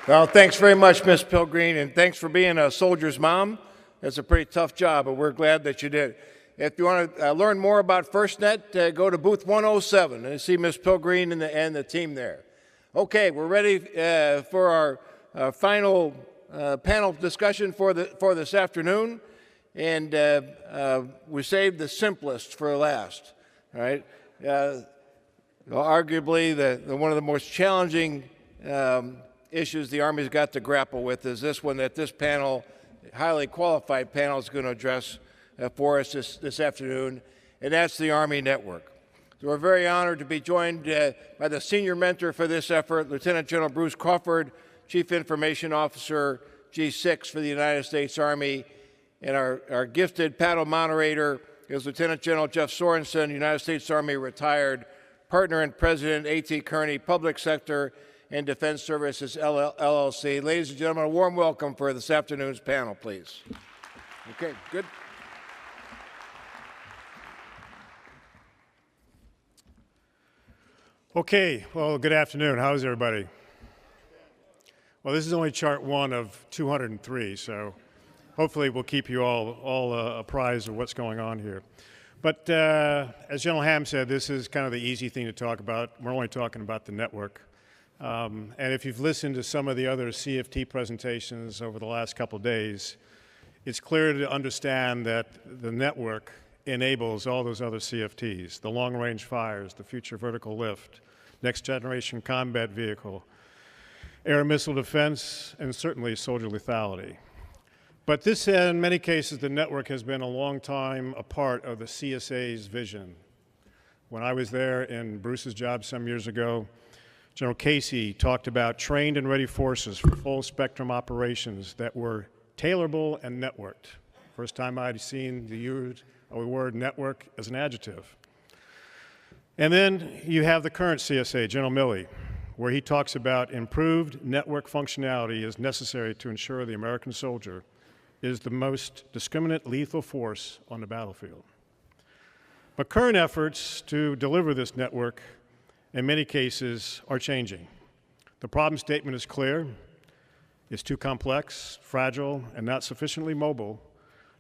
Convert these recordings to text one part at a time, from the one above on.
Well, thanks very much, Miss Pilgreen, and thanks for being a soldier's mom. It's a pretty tough job, but we're glad that you did. If you want to learn more about FirstNet, go to booth 107 and see Miss Pilgreen and the team there. Okay, we're ready for our final panel discussion for this afternoon, and we saved the simplest for last. All right, arguably one of the most challenging issues the Army's got to grapple with is this one that this panel, highly qualified panel, is going to address for us this afternoon, and that's the Army network. So we're very honored to be joined by the senior mentor for this effort, Lieutenant General Bruce Crawford, Chief Information Officer, G6 for the United States Army, and our gifted panel moderator is Lieutenant General Jeff Sorensen, United States Army retired, partner and president, A.T. Kearney Public Sector and Defense Services LLC. Ladies and gentlemen, a warm welcome for this afternoon's panel, please. Okay, good. Okay, well, good afternoon. How's everybody? Well, this is only chart 1 of 203, so hopefully we'll keep you all apprised of what's going on here. But as General Ham said, this is kind of the easy thing to talk about. We're only talking about the network. And if you've listened to some of the other CFT presentations over the last couple of days, it's clear to understand that the network enables all those other CFTs, the long-range fires, the future vertical lift, next-generation combat vehicle, air and missile defense, and certainly soldier lethality. But this, in many cases, the network has been a long time a part of the CSA's vision. When I was there in Bruce's job some years ago, General Casey talked about trained and ready forces for full spectrum operations that were tailorable and networked. First time I'd seen the word network as an adjective. And then you have the current CSA, General Milley, where he talks about improved network functionality is necessary to ensure the American soldier is the most discriminate lethal force on the battlefield. But current efforts to deliver this network in many cases are changing. The problem statement is clear. It's too complex, fragile, and not sufficiently mobile,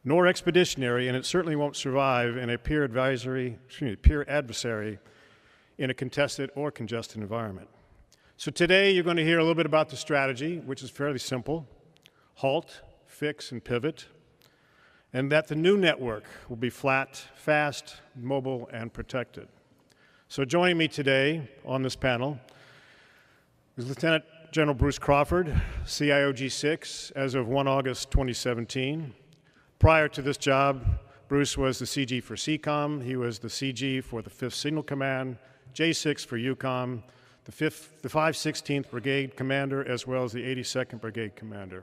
nor expeditionary, and it certainly won't survive in a peer adversary in a contested or congested environment. So today you're going to hear a little bit about the strategy, which is fairly simple: halt, fix, and pivot, and that the new network will be flat, fast, mobile, and protected. So joining me today on this panel is Lieutenant General Bruce Crawford, CIO G6 as of 1 August 2017. Prior to this job, Bruce was the CG for CCOM. He was the CG for the 5th Signal Command, J6 for EUCOM, the 516th Brigade Commander, as well as the 82nd Brigade Commander.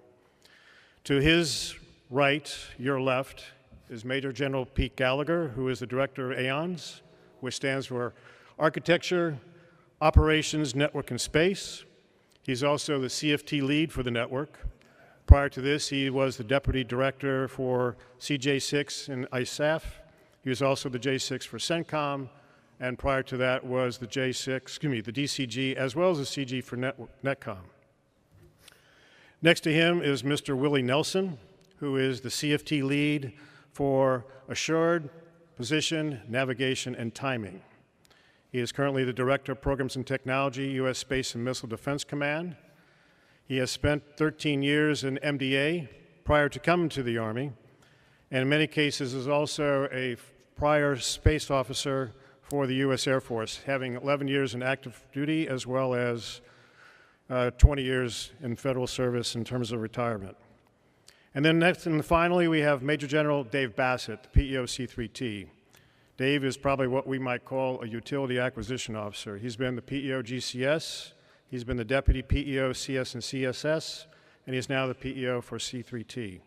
To his right, your left, is Major General Pete Gallagher, who is the Director of AONS, which stands for Architecture, Operations, Network, and Space. He's also the CFT lead for the network. Prior to this, he was the Deputy Director for CJ6 and ISAF. He was also the J6 for CENTCOM, and prior to that was the the DCG, as well as the CG for NetCom. Next to him is Mr. Willie Nelson, who is the CFT lead for Assured, Position, Navigation, and Timing. He is currently the Director of Programs and Technology, U.S. Space and Missile Defense Command. He has spent 13 years in MDA prior to coming to the Army, and in many cases is also a prior space officer for the U.S. Air Force, having 11 years in active duty as well as 20 years in federal service in terms of retirement. And then next and finally, we have Major General Dave Bassett, the PEO C3T. Dave is probably what we might call a utility acquisition officer. He's been the PEO GCS, he's been the Deputy PEO CS and CSS, and he's now the PEO for C3T.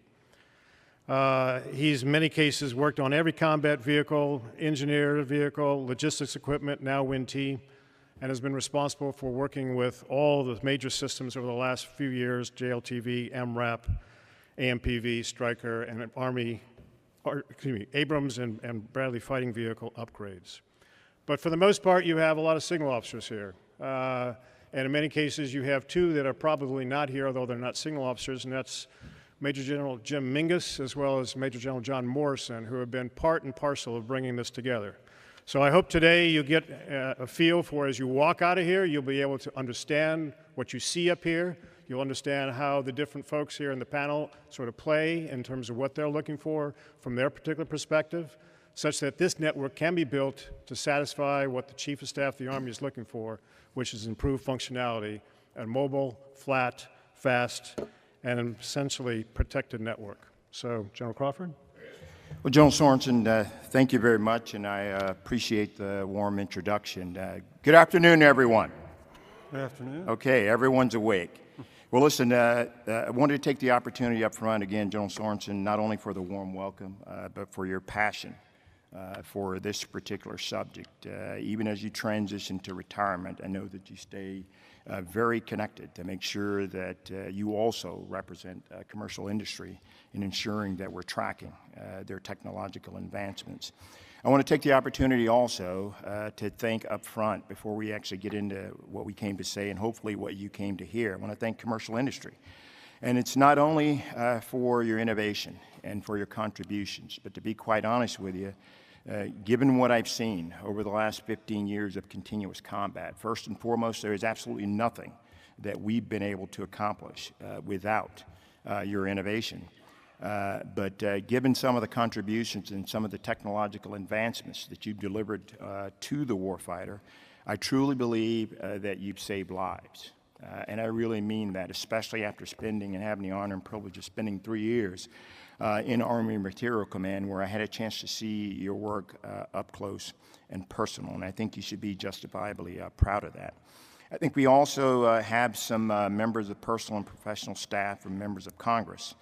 He's in many cases worked on every combat vehicle, engineered vehicle, logistics equipment, now WIN-T, and has been responsible for working with all the major systems over the last few years: JLTV, MRAP, AMPV, Stryker, and Abrams and Bradley fighting vehicle upgrades. But for the most part, you have a lot of signal officers here. And in many cases, you have two that are probably not here, although they're not signal officers, and that's Major General Jim Mingus as well as Major General John Morrison, who have been part and parcel of bringing this together. So I hope today you get a feel for, as you walk out of here, you'll be able to understand what you see up here. You'll understand how the different folks here in the panel sort of play in terms of what they're looking for from their particular perspective, such that this network can be built to satisfy what the Chief of Staff of the Army is looking for, which is improved functionality, a mobile, flat, fast, and essentially protected network. So, General Crawford? Well, General Sorensen, thank you very much, and I appreciate the warm introduction. Good afternoon, everyone. Good afternoon. Okay, everyone's awake. Well, listen, I wanted to take the opportunity up front again, General Sorensen, not only for the warm welcome, but for your passion for this particular subject. Even as you transition to retirement, I know that you stay very connected to make sure that you also represent commercial industry in ensuring that we're tracking their technological advancements. I want to take the opportunity also to thank up front, before we actually get into what we came to say and hopefully what you came to hear, I want to thank commercial industry. And it's not only for your innovation and for your contributions, but to be quite honest with you, given what I've seen over the last 15 years of continuous combat, first and foremost, there is absolutely nothing that we've been able to accomplish without your innovation. But given some of the contributions and some of the technological advancements that you've delivered to the warfighter, I truly believe that you've saved lives. And I really mean that, especially after spending and having the honor and privilege of spending 3 years in Army Material Command, where I had a chance to see your work up close and personal. And I think you should be justifiably proud of that. I think we also have some members of personal and professional staff and members of Congress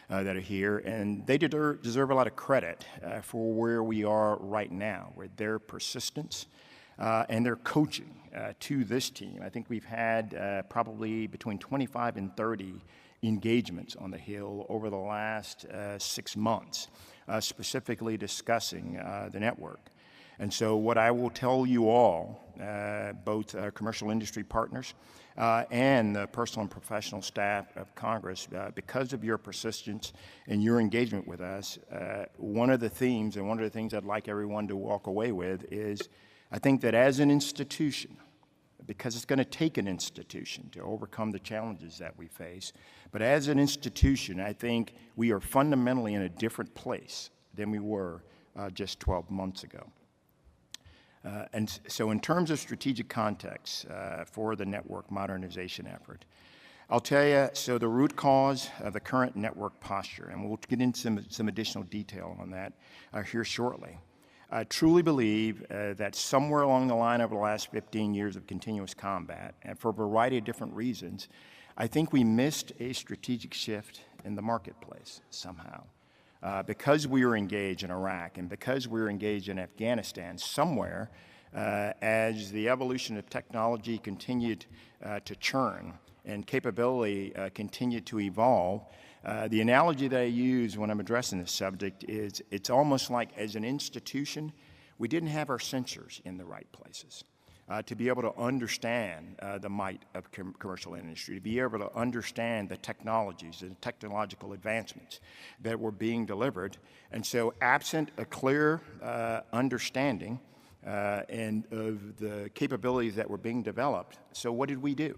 that are here, and they deserve a lot of credit for where we are right now, with their persistence and their coaching to this team. I think we've had probably between 25 and 30 engagements on the Hill over the last 6 months, specifically discussing the network. And so what I will tell you all, both commercial industry partners and the personal and professional staff of Congress, because of your persistence and your engagement with us, one of the themes and one of the things I'd like everyone to walk away with is, I think that as an institution, because it's going to take an institution to overcome the challenges that we face, but as an institution, I think we are fundamentally in a different place than we were just 12 months ago. And so in terms of strategic context for the network modernization effort, I'll tell you, so the root cause of the current network posture, and we'll get into some additional detail on that here shortly. I truly believe that somewhere along the line over the last 15 years of continuous combat, and for a variety of different reasons, I think we missed a strategic shift in the marketplace somehow. Because we were engaged in Iraq and because we were engaged in Afghanistan, somewhere as the evolution of technology continued to churn and capability continued to evolve, the analogy that I use when I'm addressing this subject is it's almost like as an institution, we didn't have our sensors in the right places to be able to understand the might of commercial industry, to be able to understand the technologies and technological advancements that were being delivered. And so absent a clear understanding and of the capabilities that were being developed, so what did we do?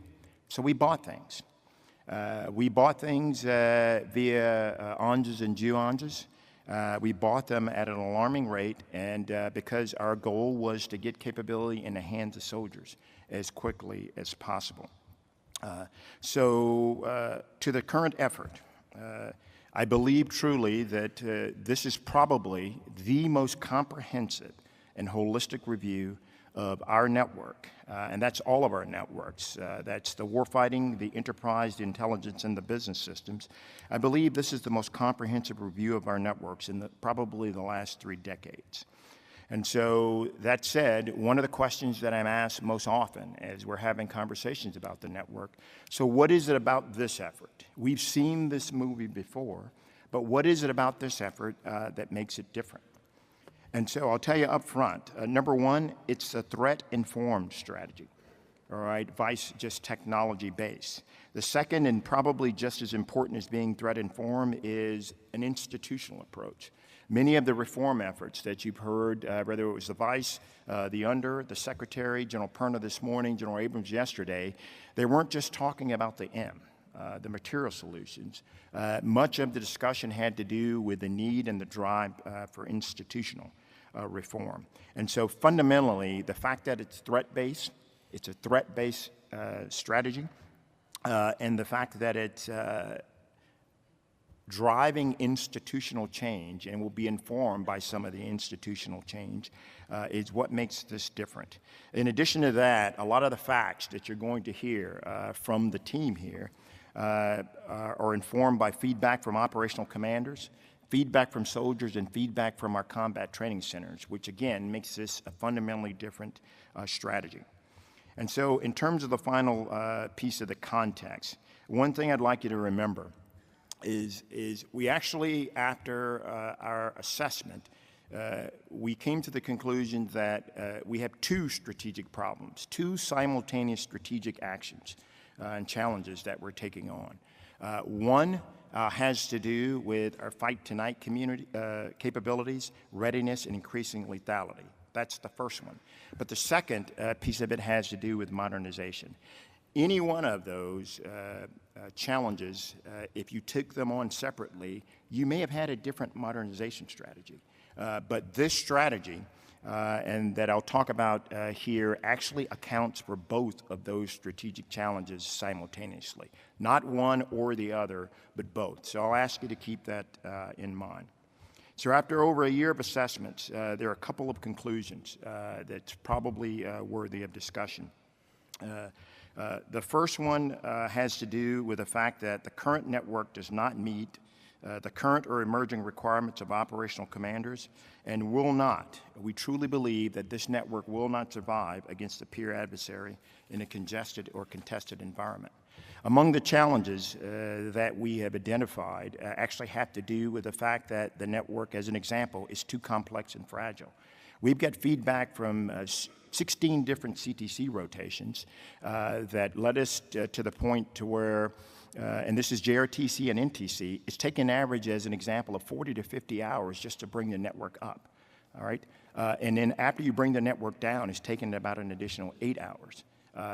So we bought things. We bought things via AUSAs and GEOAUSAs. We bought them at an alarming rate, and because our goal was to get capability in the hands of soldiers as quickly as possible. So to the current effort, I believe truly that this is probably the most comprehensive and holistic review of our network, and that's all of our networks. That's the warfighting, the enterprise, the intelligence, and the business systems. I believe this is the most comprehensive review of our networks in probably the last 3 decades. And so that said, one of the questions that I'm asked most often as we're having conversations about the network, so what is it about this effort? We've seen this movie before, but what is it about this effort that makes it different? And so I'll tell you up front, number one, it's a threat-informed strategy, all right, vice just technology-based. The second, and probably just as important as being threat-informed, is an institutional approach. Many of the reform efforts that you've heard, whether it was the vice, the under, the secretary, General Perna this morning, General Abrams yesterday, they weren't just talking about the M, the material solutions. Much of the discussion had to do with the need and the drive for institutional reform. And so fundamentally, the fact that it's threat-based, it's a threat-based strategy, and the fact that it's driving institutional change and will be informed by some of the institutional change is what makes this different. In addition to that, a lot of the facts that you're going to hear from the team here are informed by feedback from operational commanders, feedback from soldiers, and feedback from our combat training centers, which again makes this a fundamentally different strategy. And so in terms of the final piece of the context, one thing I'd like you to remember is we actually, after our assessment, we came to the conclusion that we have two strategic problems, two simultaneous strategic actions and challenges that we're taking on. One has to do with our fight tonight community capabilities, readiness, and increasing lethality. That's the first one. But the second piece of it has to do with modernization. Any one of those challenges, if you took them on separately, you may have had a different modernization strategy. But this strategy, and that I'll talk about here, actually accounts for both of those strategic challenges simultaneously. Not one or the other, but both. So I'll ask you to keep that in mind. So after over a year of assessments, there are a couple of conclusions that's probably worthy of discussion. The first one has to do with the fact that the current network does not meet the current or emerging requirements of operational commanders and will not. We truly believe that this network will not survive against a peer adversary in a congested or contested environment. Among the challenges that we have identified actually have to do with the fact that the network, as an example, is too complex and fragile. We've got feedback from 16 different CTC rotations that led us to the point to where, and this is JRTC and NTC, it's taken average as an example of 40 to 50 hours just to bring the network up, all right? And then after you bring the network down, it's taken about an additional 8 hours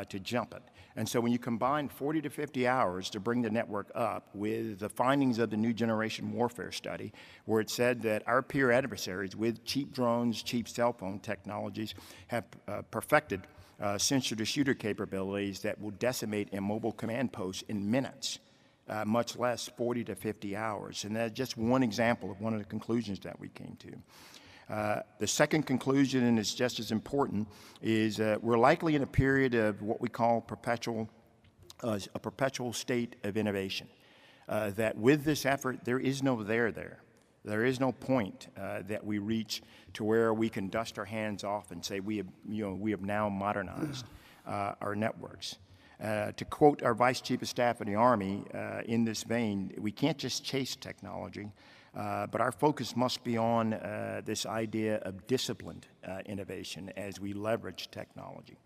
to jump it. And so when you combine 40 to 50 hours to bring the network up with the findings of the New Generation Warfare Study, where it said that our peer adversaries with cheap drones, cheap cell phone technologies have perfected sensor-to-shooter capabilities that will decimate a mobile command post in minutes, much less 40 to 50 hours. And that's just one example of one of the conclusions that we came to. The second conclusion, and it's just as important, is we're likely in a period of what we call a perpetual state of innovation. That with this effort, there is no there. There is no point that we reach to where we can dust our hands off and say we have now modernized our networks. To quote our Vice Chief of Staff of the Army in this vein, we can't just chase technology, but our focus must be on this idea of disciplined innovation as we leverage technology.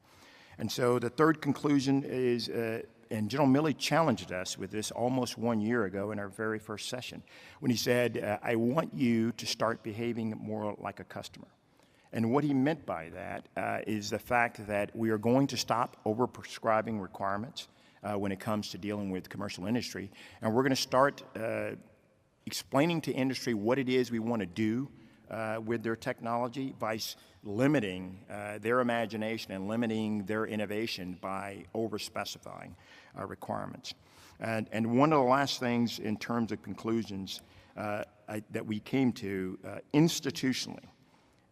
And so the third conclusion is, and General Milley challenged us with this almost 1 year ago in our very first session, when he said, I want you to start behaving more like a customer. And what he meant by that is the fact that we are going to stop over-prescribing requirements when it comes to dealing with commercial industry, and we're going to start explaining to industry what it is we want to do with their technology by limiting their imagination and limiting their innovation by over-specifying requirements. And one of the last things in terms of conclusions that we came to institutionally,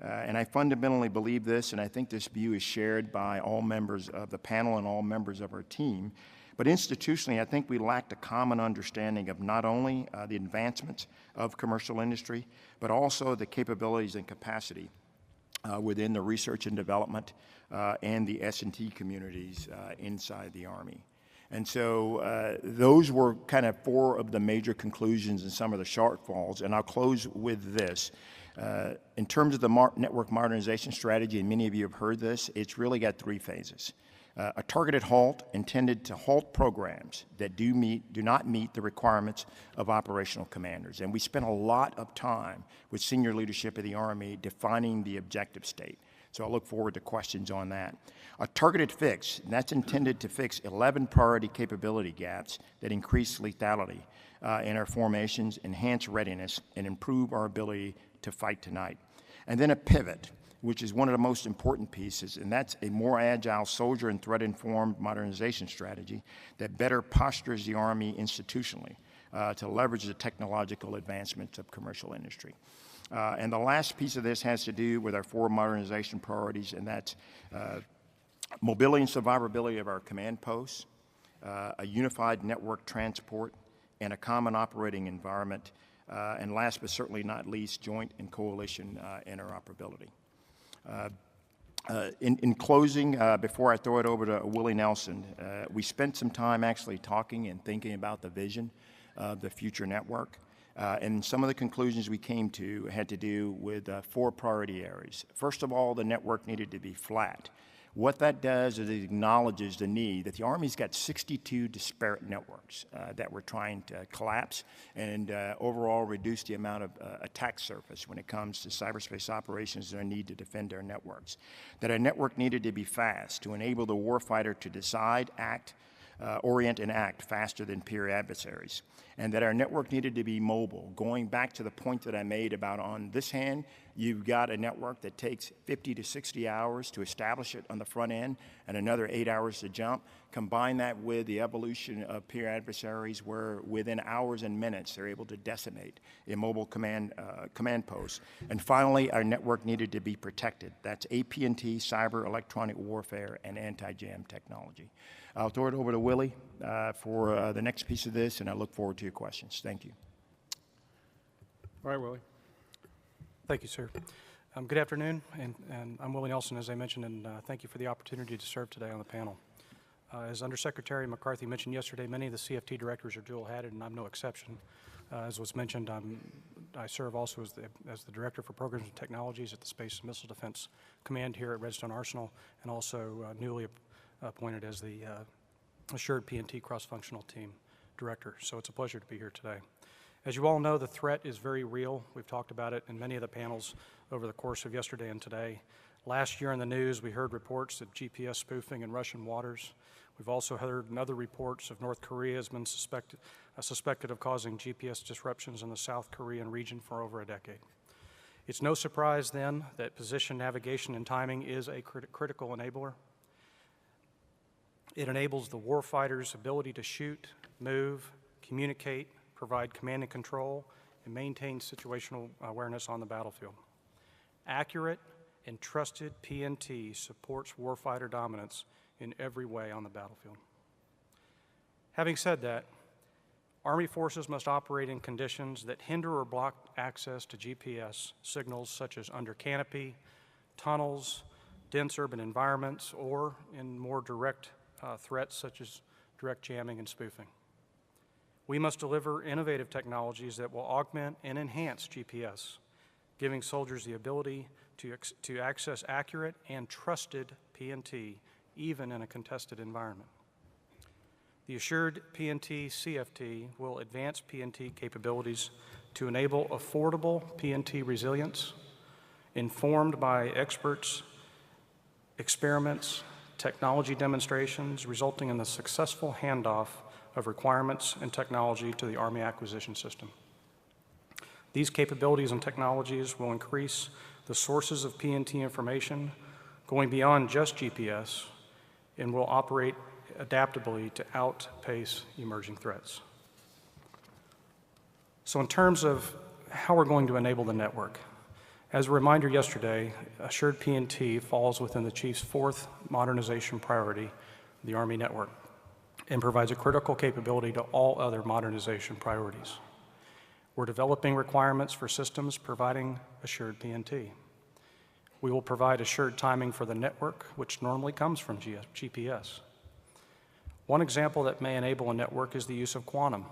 and I fundamentally believe this, and I think this view is shared by all members of the panel and all members of our team, but institutionally, I think we lacked a common understanding of not only the advancements of commercial industry, but also the capabilities and capacity within the research and development and the S&T communities inside the Army. And so those were kind of four of the major conclusions and some of the shortfalls, and I'll close with this. In terms of the network modernization strategy, and many of you have heard this, it's really got three phases. A targeted halt intended to halt programs that do not meet the requirements of operational commanders. And we spent a lot of time with senior leadership of the Army defining the objective state. So I look forward to questions on that. A targeted fix, and that's intended to fix 11 priority capability gaps that increase lethality in our formations, enhance readiness, and improve our ability to fight tonight. And then a pivot, which is one of the most important pieces, and that's a more agile soldier and threat-informed modernization strategy that better postures the Army institutionally to leverage the technological advancements of commercial industry. And the last piece of this has to do with our 4 modernization priorities, and that's mobility and survivability of our command posts, a unified network transport, and a common operating environment, and last but certainly not least, joint and coalition interoperability. In closing, before I throw it over to Willie Nelson, we spent some time actually talking and thinking about the vision of the future network. And some of the conclusions we came to had to do with 4 priority areas. First of all, the network needed to be flat. What that does is it acknowledges the need that the Army's got 62 disparate networks that we're trying to collapse and overall reduce the amount of attack surface when it comes to cyberspace operations and our need to defend our networks. That our network needed to be fast to enable the warfighter to decide, act, orient, and act faster than peer adversaries. And that our network needed to be mobile. Going back to the point that I made about on this hand, you've got a network that takes 50 to 60 hours to establish it on the front end and another 8 hours to jump. Combine that with the evolution of peer adversaries where within hours and minutes they're able to decimate a mobile command post. And finally, our network needed to be protected. That's AP&T, cyber, electronic warfare, and anti-jam technology. I'll throw it over to Willie for the next piece of this, and I look forward to your questions. Thank you. All right, Willie. Thank you, sir. Good afternoon, and I'm Willie Nelson, as I mentioned, and thank you for the opportunity to serve today on the panel. As Undersecretary McCarthy mentioned yesterday, many of the CFT directors are dual-hatted, and I'm no exception. As was mentioned, I serve also as the Director for Programs and Technologies at the Space and Missile Defense Command here at Redstone Arsenal, and also newly appointed as the Assured P&T Cross-Functional Team Director. So it's a pleasure to be here today. As you all know, the threat is very real. We've talked about it in many of the panels over the course of yesterday and today. Last year in the news, we heard reports of GPS spoofing in Russian waters. We've also heard other reports of North Korea has been suspected of causing GPS disruptions in the South Korean region for over a decade. It's no surprise then that position, navigation, and timing is a critical enabler. It enables the warfighter's ability to shoot, move, communicate, provide command and control, and maintain situational awareness on the battlefield. Accurate and trusted PNT supports warfighter dominance in every way on the battlefield. Having said that, Army forces must operate in conditions that hinder or block access to GPS signals such as under canopy, tunnels, dense urban environments, or in more direct threats such as direct jamming and spoofing. We must deliver innovative technologies that will augment and enhance GPS, giving soldiers the ability to access accurate and trusted PNT, even in a contested environment. The Assured PNT CFT will advance PNT capabilities to enable affordable PNT resilience, informed by experts, experiments, technology demonstrations, resulting in the successful handoff of requirements and technology to the Army Acquisition System. These capabilities and technologies will increase the sources of PNT information, going beyond just GPS, and will operate adaptably to outpace emerging threats. So in terms of how we're going to enable the network, as a reminder yesterday, Assured PNT falls within the Chief's 4th modernization priority, the Army network, and provides a critical capability to all other modernization priorities. We're developing requirements for systems providing Assured PNT. We will provide assured timing for the network, which normally comes from GPS. One example that may enable a network is the use of quantum.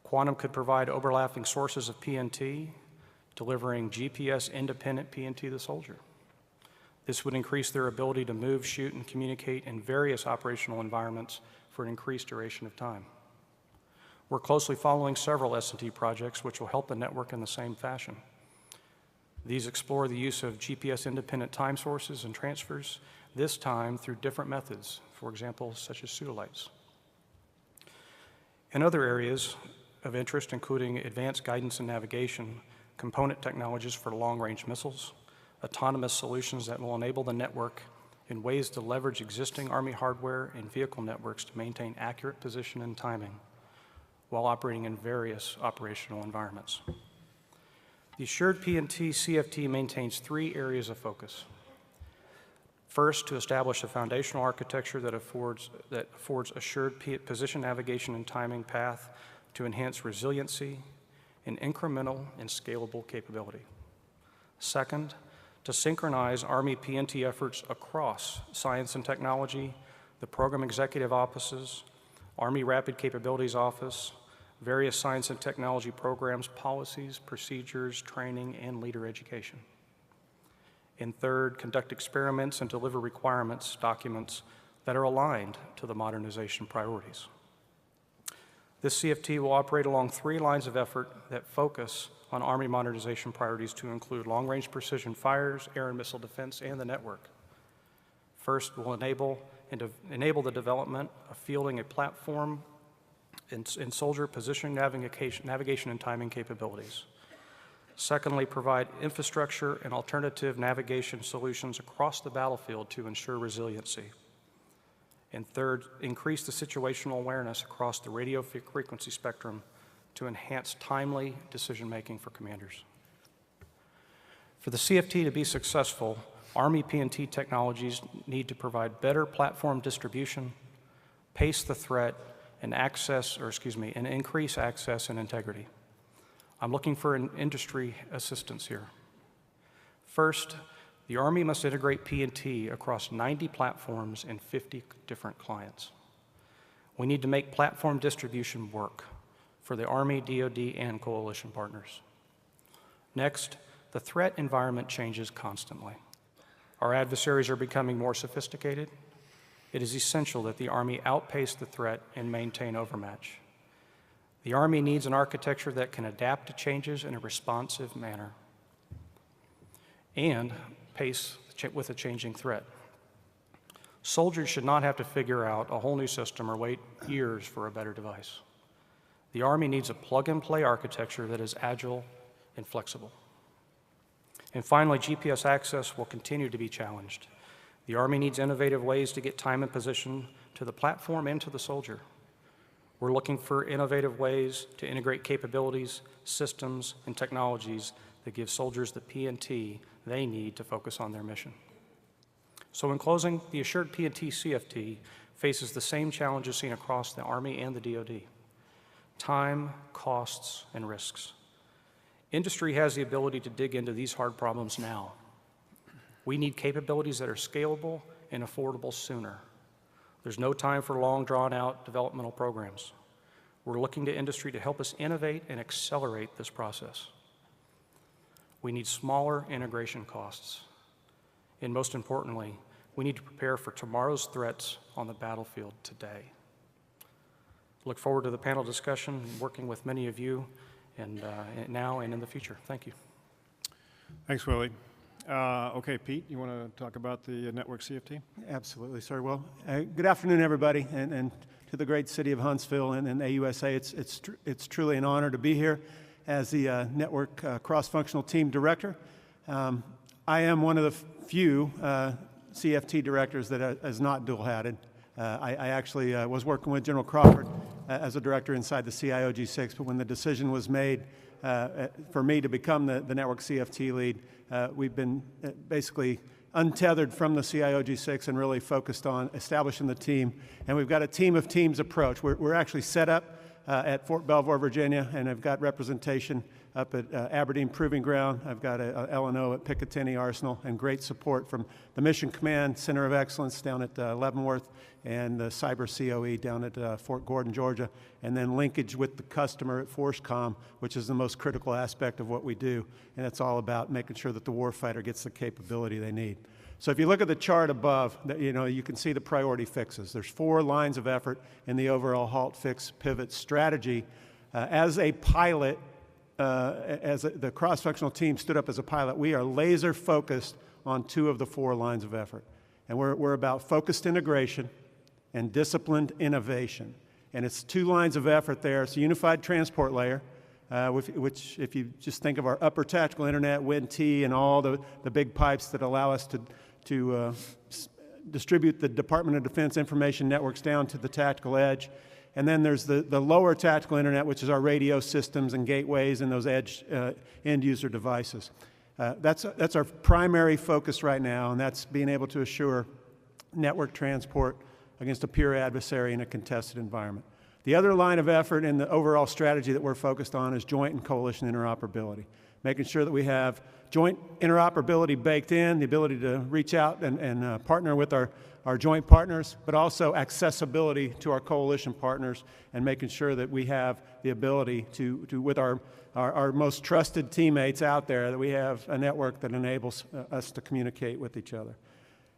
Quantum could provide overlapping sources of PNT, delivering GPS-independent PNT to the soldier. This would increase their ability to move, shoot, and communicate in various operational environments for an increased duration of time. We're closely following several S&T projects which will help the network in the same fashion. These explore the use of GPS-independent time sources and transfers, this time through different methods, for example, such as pseudolights. In other areas of interest, including advanced guidance and navigation, component technologies for long-range missiles, autonomous solutions that will enable the network in ways to leverage existing Army hardware and vehicle networks to maintain accurate position and timing while operating in various operational environments. The Assured PNT CFT maintains 3 areas of focus. First, to establish a foundational architecture that affords assured position navigation and timing path to enhance resiliency and incremental and scalable capability. Second, to synchronize Army PNT efforts across science and technology, the Program Executive Offices, Army Rapid Capabilities Office, various science and technology programs, policies, procedures, training, and leader education. And third, conduct experiments and deliver requirements, documents that are aligned to the modernization priorities. This CFT will operate along 3 lines of effort that focus on Army modernization priorities to include long-range precision fires, air and missile defense, and the network. First, we'll enable the development of fielding a platform and soldier position navigation and timing capabilities. Secondly, provide infrastructure and alternative navigation solutions across the battlefield to ensure resiliency. And third, increase the situational awareness across the radio frequency spectrum to enhance timely decision-making for commanders. For the CFT to be successful, Army PNT technologies need to provide better platform distribution, pace the threat, and increase access and integrity. I'm looking for an industry assistance here. First, the Army must integrate PNT across 90 platforms and 50 different clients. We need to make platform distribution work for the Army, DoD, and coalition partners. Next, the threat environment changes constantly. Our adversaries are becoming more sophisticated. It is essential that the Army outpace the threat and maintain overmatch. The Army needs an architecture that can adapt to changes in a responsive manner and pace with a changing threat. Soldiers should not have to figure out a whole new system or wait years for a better device. The Army needs a plug-and-play architecture that is agile and flexible. And finally, GPS access will continue to be challenged. The Army needs innovative ways to get time and position to the platform and to the soldier. We're looking for innovative ways to integrate capabilities, systems, and technologies that give soldiers the PNT they need to focus on their mission. So in closing, the Assured PNT CFT faces the same challenges seen across the Army and the DoD: time, costs, and risks. Industry has the ability to dig into these hard problems now. We need capabilities that are scalable and affordable sooner. There's no time for long, drawn-out developmental programs. We're looking to industry to help us innovate and accelerate this process. We need smaller integration costs. And most importantly, we need to prepare for tomorrow's threats on the battlefield today. Look forward to the panel discussion, working with many of you and now and in the future. Thank you. Thanks, Willie. Okay, Pete, you want to talk about the network CFT? Absolutely, sir. Well, good afternoon, everybody, and to the great city of Huntsville and AUSA. It's truly an honor to be here as the network cross-functional team director. I am one of the few CFT directors that is not dual-hatted. I actually was working with General Crawford as a director inside the CIOG-6, but when the decision was made for me to become the network CFT lead, we've been basically untethered from the CIOG-6 and really focused on establishing the team. And we've got a team of teams approach. We're actually set up at Fort Belvoir, Virginia, and I've got representation up at Aberdeen Proving Ground. I've got a L&O at Picatinny Arsenal, and great support from the Mission Command Center of Excellence down at Leavenworth and the Cyber COE down at Fort Gordon, Georgia, and then linkage with the customer at ForceCom, which is the most critical aspect of what we do, and it's all about making sure that the warfighter gets the capability they need. So if you look at the chart above, you can see the priority fixes. There's 4 lines of effort in the overall halt, fix, pivot strategy. As a pilot, the cross-functional team stood up as a pilot, we are laser focused on 2 of the 4 lines of effort. And we're about focused integration and disciplined innovation. And it's 2 lines of effort there. It's a unified transport layer, which if you just think of our upper tactical internet, WIN-T, and all the big pipes that allow us to distribute the Department of Defense information networks down to the tactical edge. And then there's the lower tactical internet, which is our radio systems and gateways and those edge end-user devices. That's our primary focus right now, and that's being able to assure network transport against a peer adversary in a contested environment. The other line of effort in the overall strategy that we're focused on is joint and coalition interoperability, making sure that we have joint interoperability baked in, the ability to reach out and partner with our joint partners, but also accessibility to our coalition partners and making sure that we have the ability to with our most trusted teammates out there, that we have a network that enables us to communicate with each other.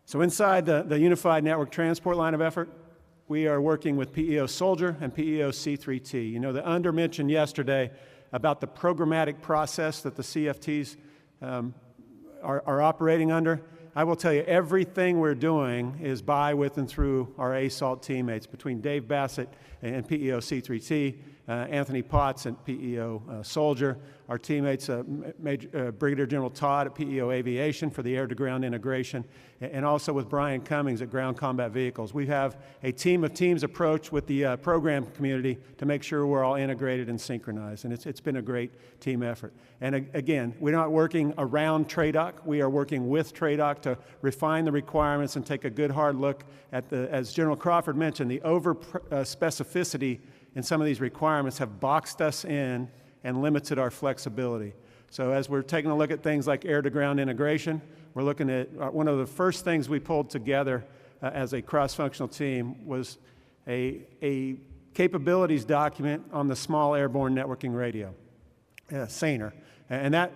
So inside the Unified Network Transport line of effort, we are working with PEO Soldier and PEO C3T. You know, the under-mentioned yesterday about the programmatic process that the CFTs are operating under. I will tell you, everything we're doing is by, with, and through our ASALT teammates, between Dave Bassett and PEO C3T, Anthony Potts at PEO Soldier, our teammates, Brigadier General Todd at PEO Aviation for the air-to-ground integration, and also with Brian Cummings at Ground Combat Vehicles. We have a team of teams approach with the program community to make sure we're all integrated and synchronized, and it's been a great team effort. And again, we're not working around TRADOC, we are working with TRADOC to refine the requirements and take a good hard look at as General Crawford mentioned, the over-specificity in some of these requirements have boxed us in and limited our flexibility. So as we're taking a look at things like air-to-ground integration, we're looking at one of the first things we pulled together as a cross-functional team was a capabilities document on the small airborne networking radio, SANER. And that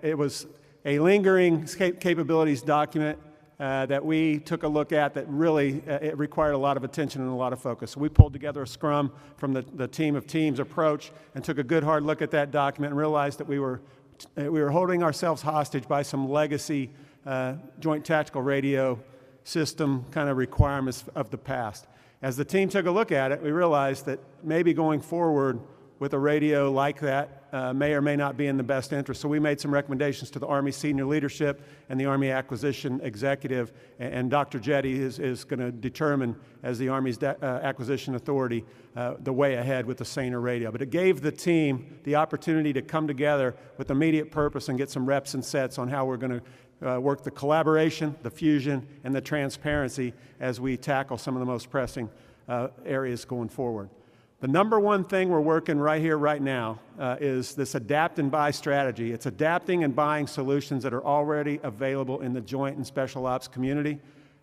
it was a lingering capabilities document that we took a look at that really it required a lot of attention and a lot of focus. So we pulled together a scrum from the team of teams approach and took a good hard look at that document and realized that we were holding ourselves hostage by some legacy joint tactical radio system kind of requirements of the past. As the team took a look at it, we realized that maybe going forward with a radio like that may or may not be in the best interest. So we made some recommendations to the Army senior leadership and the Army acquisition executive, and Dr. Jetty is going to determine, as the Army's acquisition authority, the way ahead with the SANER radio. But it gave the team the opportunity to come together with immediate purpose and get some reps and sets on how we're going to work the collaboration, the fusion, and the transparency as we tackle some of the most pressing areas going forward. The number one thing we're working right here, right now, is this adapt and buy strategy. It's adapting and buying solutions that are already available in the joint and special ops community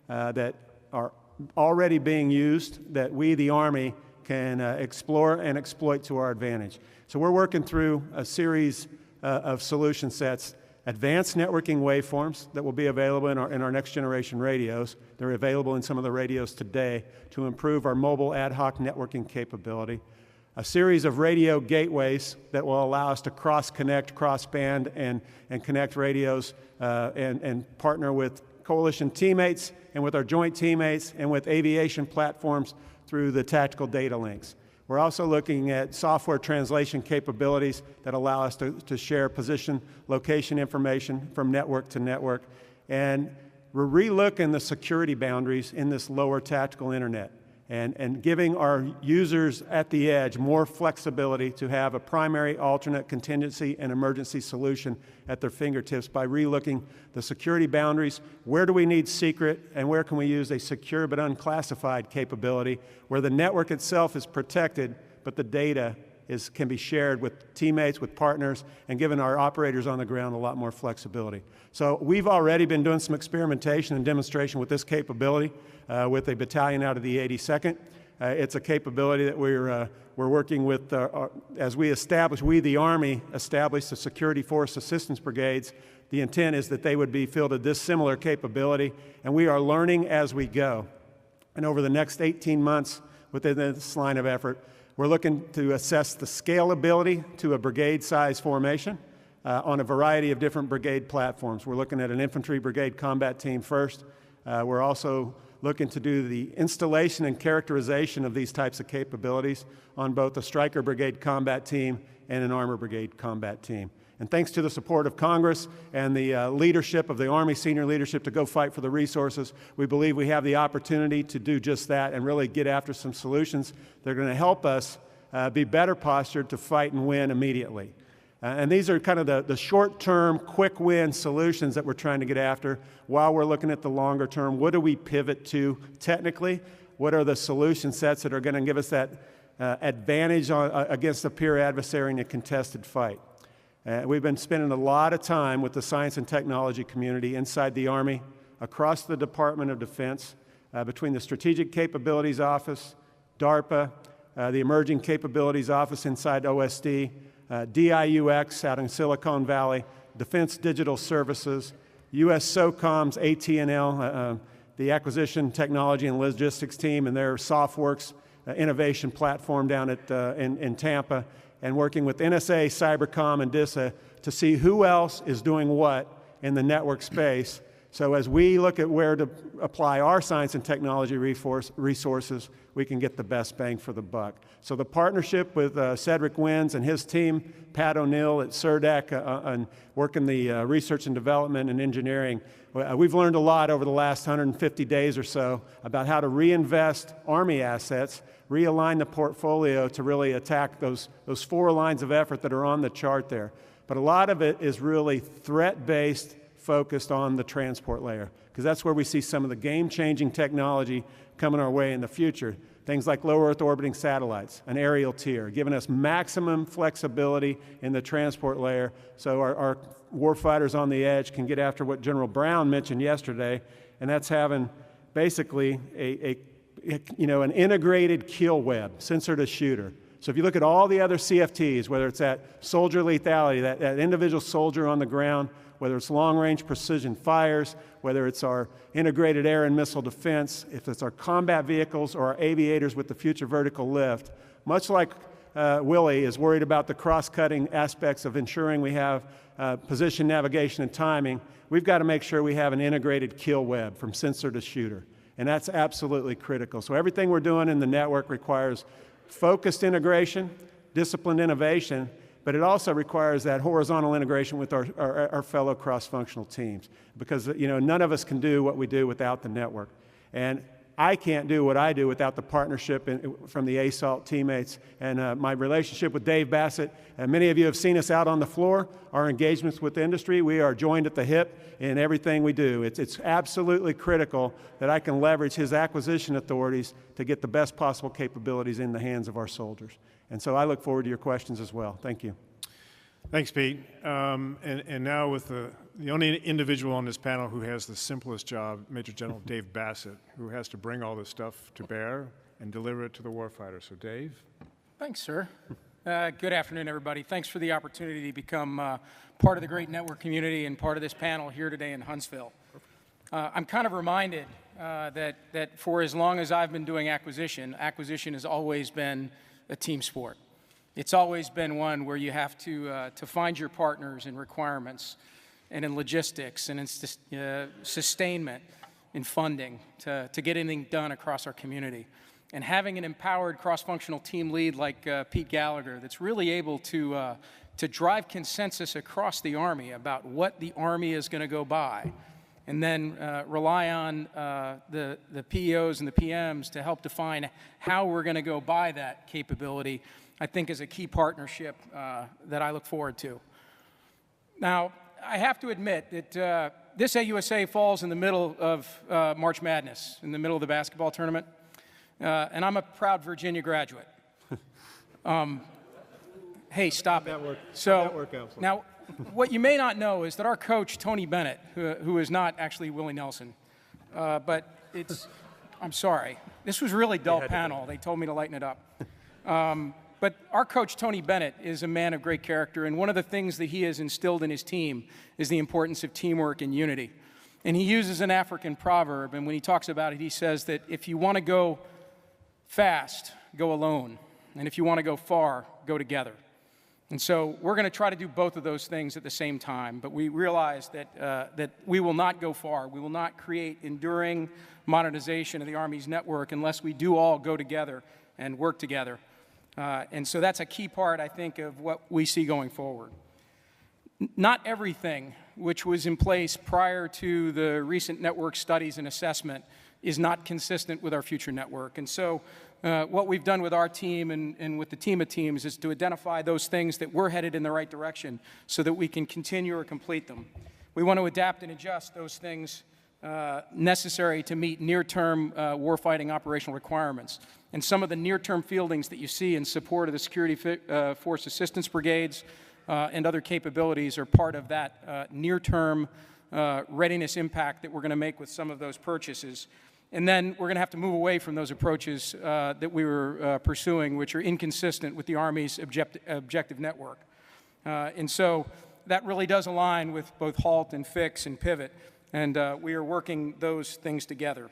that are already being used, that we, the Army, can explore and exploit to our advantage. So we're working through a series of solution sets, advanced networking waveforms that will be available in our next generation radios. They're available in some of the radios today to improve our mobile ad hoc networking capability. A series of radio gateways that will allow us to cross-connect, cross-band, and connect radios and partner with coalition teammates and with our joint teammates and with aviation platforms through the tactical data links. We're also looking at software translation capabilities that allow us to share position, location information from network to network. And we're relooking the security boundaries in this lower tactical internet and giving our users at the edge more flexibility to have a primary, alternate, contingency, and emergency solution at their fingertips by relooking the security boundaries. Where do we need secret, and where can we use a secure but unclassified capability where the network itself is protected, but the data can be shared with teammates, with partners, and given our operators on the ground a lot more flexibility. So we've already been doing some experimentation and demonstration with this capability with a battalion out of the 82nd. It's a capability that we're working with, as we, the Army, established the Security Force Assistance Brigades. The intent is that they would be fielded this similar capability, and we are learning as we go. And over the next 18 months within this line of effort, we're looking to assess the scalability to a brigade-size formation on a variety of different brigade platforms. We're looking at an infantry brigade combat team first. We're also looking to do the installation and characterization of these types of capabilities on both a Stryker Brigade combat team and an Armor Brigade combat team. And thanks to the support of Congress and the leadership of the Army senior leadership to go fight for the resources, we believe we have the opportunity to do just that and really get after some solutions that are going to help us be better postured to fight and win immediately. And these are kind of the short-term, quick-win solutions that we're trying to get after while we're looking at the longer term. What do we pivot to technically? What are the solution sets that are going to give us that advantage against a peer adversary in a contested fight? We've been spending a lot of time with the science and technology community inside the Army, across the Department of Defense, between the Strategic Capabilities Office, DARPA, the Emerging Capabilities Office inside OSD, DIUX out in Silicon Valley, Defense Digital Services, U.S. SOCOM's AT&L, the Acquisition Technology and Logistics team and their SoftWorks innovation platform down in Tampa, and working with NSA, Cybercom, and DISA to see who else is doing what in the network space. So as we look at where to apply our science and technology resources, we can get the best bang for the buck. So the partnership with Cedric Wins and his team, Pat O'Neill at CERDEC, and working the research and development and engineering, we've learned a lot over the last 150 days or so about how to reinvest Army assets, realign the portfolio to really attack those 4 lines of effort that are on the chart there. But a lot of it is really threat-based, focused on the transport layer, because that's where we see some of the game-changing technology coming our way in the future. Things like low Earth orbiting satellites, an aerial tier, giving us maximum flexibility in the transport layer so our warfighters on the edge can get after what General Brown mentioned yesterday, and that's having basically an integrated kill web, sensor to shooter. So if you look at all the other CFTs, whether it's that soldier lethality, that individual soldier on the ground, whether it's long-range precision fires, whether it's our integrated air and missile defense, if it's our combat vehicles or our aviators with the future vertical lift, much like Willie is worried about the cross-cutting aspects of ensuring we have position, navigation, and timing, we've got to make sure we have an integrated kill web from sensor to shooter. And that's absolutely critical. So everything we're doing in the network requires focused integration, disciplined innovation, but it also requires that horizontal integration with our fellow cross-functional teams, because none of us can do what we do without the network. And I can't do what I do without the partnership from the ASALT teammates and my relationship with Dave Bassett. Many of you have seen us out on the floor, our engagements with the industry. We are joined at the hip in everything we do. It's absolutely critical that I can leverage his acquisition authorities to get the best possible capabilities in the hands of our soldiers. And so I look forward to your questions as well. Thank you. Thanks, Pete. And now with the only individual on this panel who has the simplest job, Major General Dave Bassett, who has to bring all this stuff to bear and deliver it to the warfighter. So Dave. Thanks, sir. Good afternoon, everybody. Thanks for the opportunity to become part of the great network community and part of this panel here today in Huntsville. I'm kind of reminded that for as long as I've been doing acquisition has always been a team sport. It's always been one where you have to find your partners in requirements and in logistics and in sustainment in funding to get anything done across our community. And having an empowered cross-functional team lead like Pete Gallagher that's really able to drive consensus across the Army about what the Army is going to go by, and then rely on the PEOs and the PMs to help define how we're going to go by that capability, I think is a key partnership that I look forward to. Now, I have to admit that this AUSA falls in the middle of March Madness, in the middle of the basketball tournament, and I'm a proud Virginia graduate. Hey, stop it. So now, what you may not know is that our coach, Tony Bennett, who is not actually Willie Nelson, but I'm sorry. This was really dull panel. They told me to lighten it up. But our coach, Tony Bennett, is a man of great character, and one of the things that he has instilled in his team is the importance of teamwork and unity. And he uses an African proverb, and when he talks about it, he says that if you want to go fast, go alone. And if you want to go far, go together. And so we're going to try to do both of those things at the same time, but we realize that we will not go far. We will not create enduring modernization of the Army's network unless we do all go together and work together. And so that's a key part, I think, of what we see going forward. Not everything which was in place prior to the recent network studies and assessment is not consistent with our future network. And so what we've done with our team and with the team of teams is to identify those things that we're headed in the right direction so that we can continue or complete them. We want to adapt and adjust those things necessary to meet near-term warfighting operational requirements. And some of the near-term fieldings that you see in support of the Security Force Assistance Brigades and other capabilities are part of that near-term readiness impact that we're going to make with some of those purchases. And then we're going to have to move away from those approaches that we were pursuing, which are inconsistent with the Army's objective network. And so that really does align with both HALT and FIX and Pivot, and we are working those things together.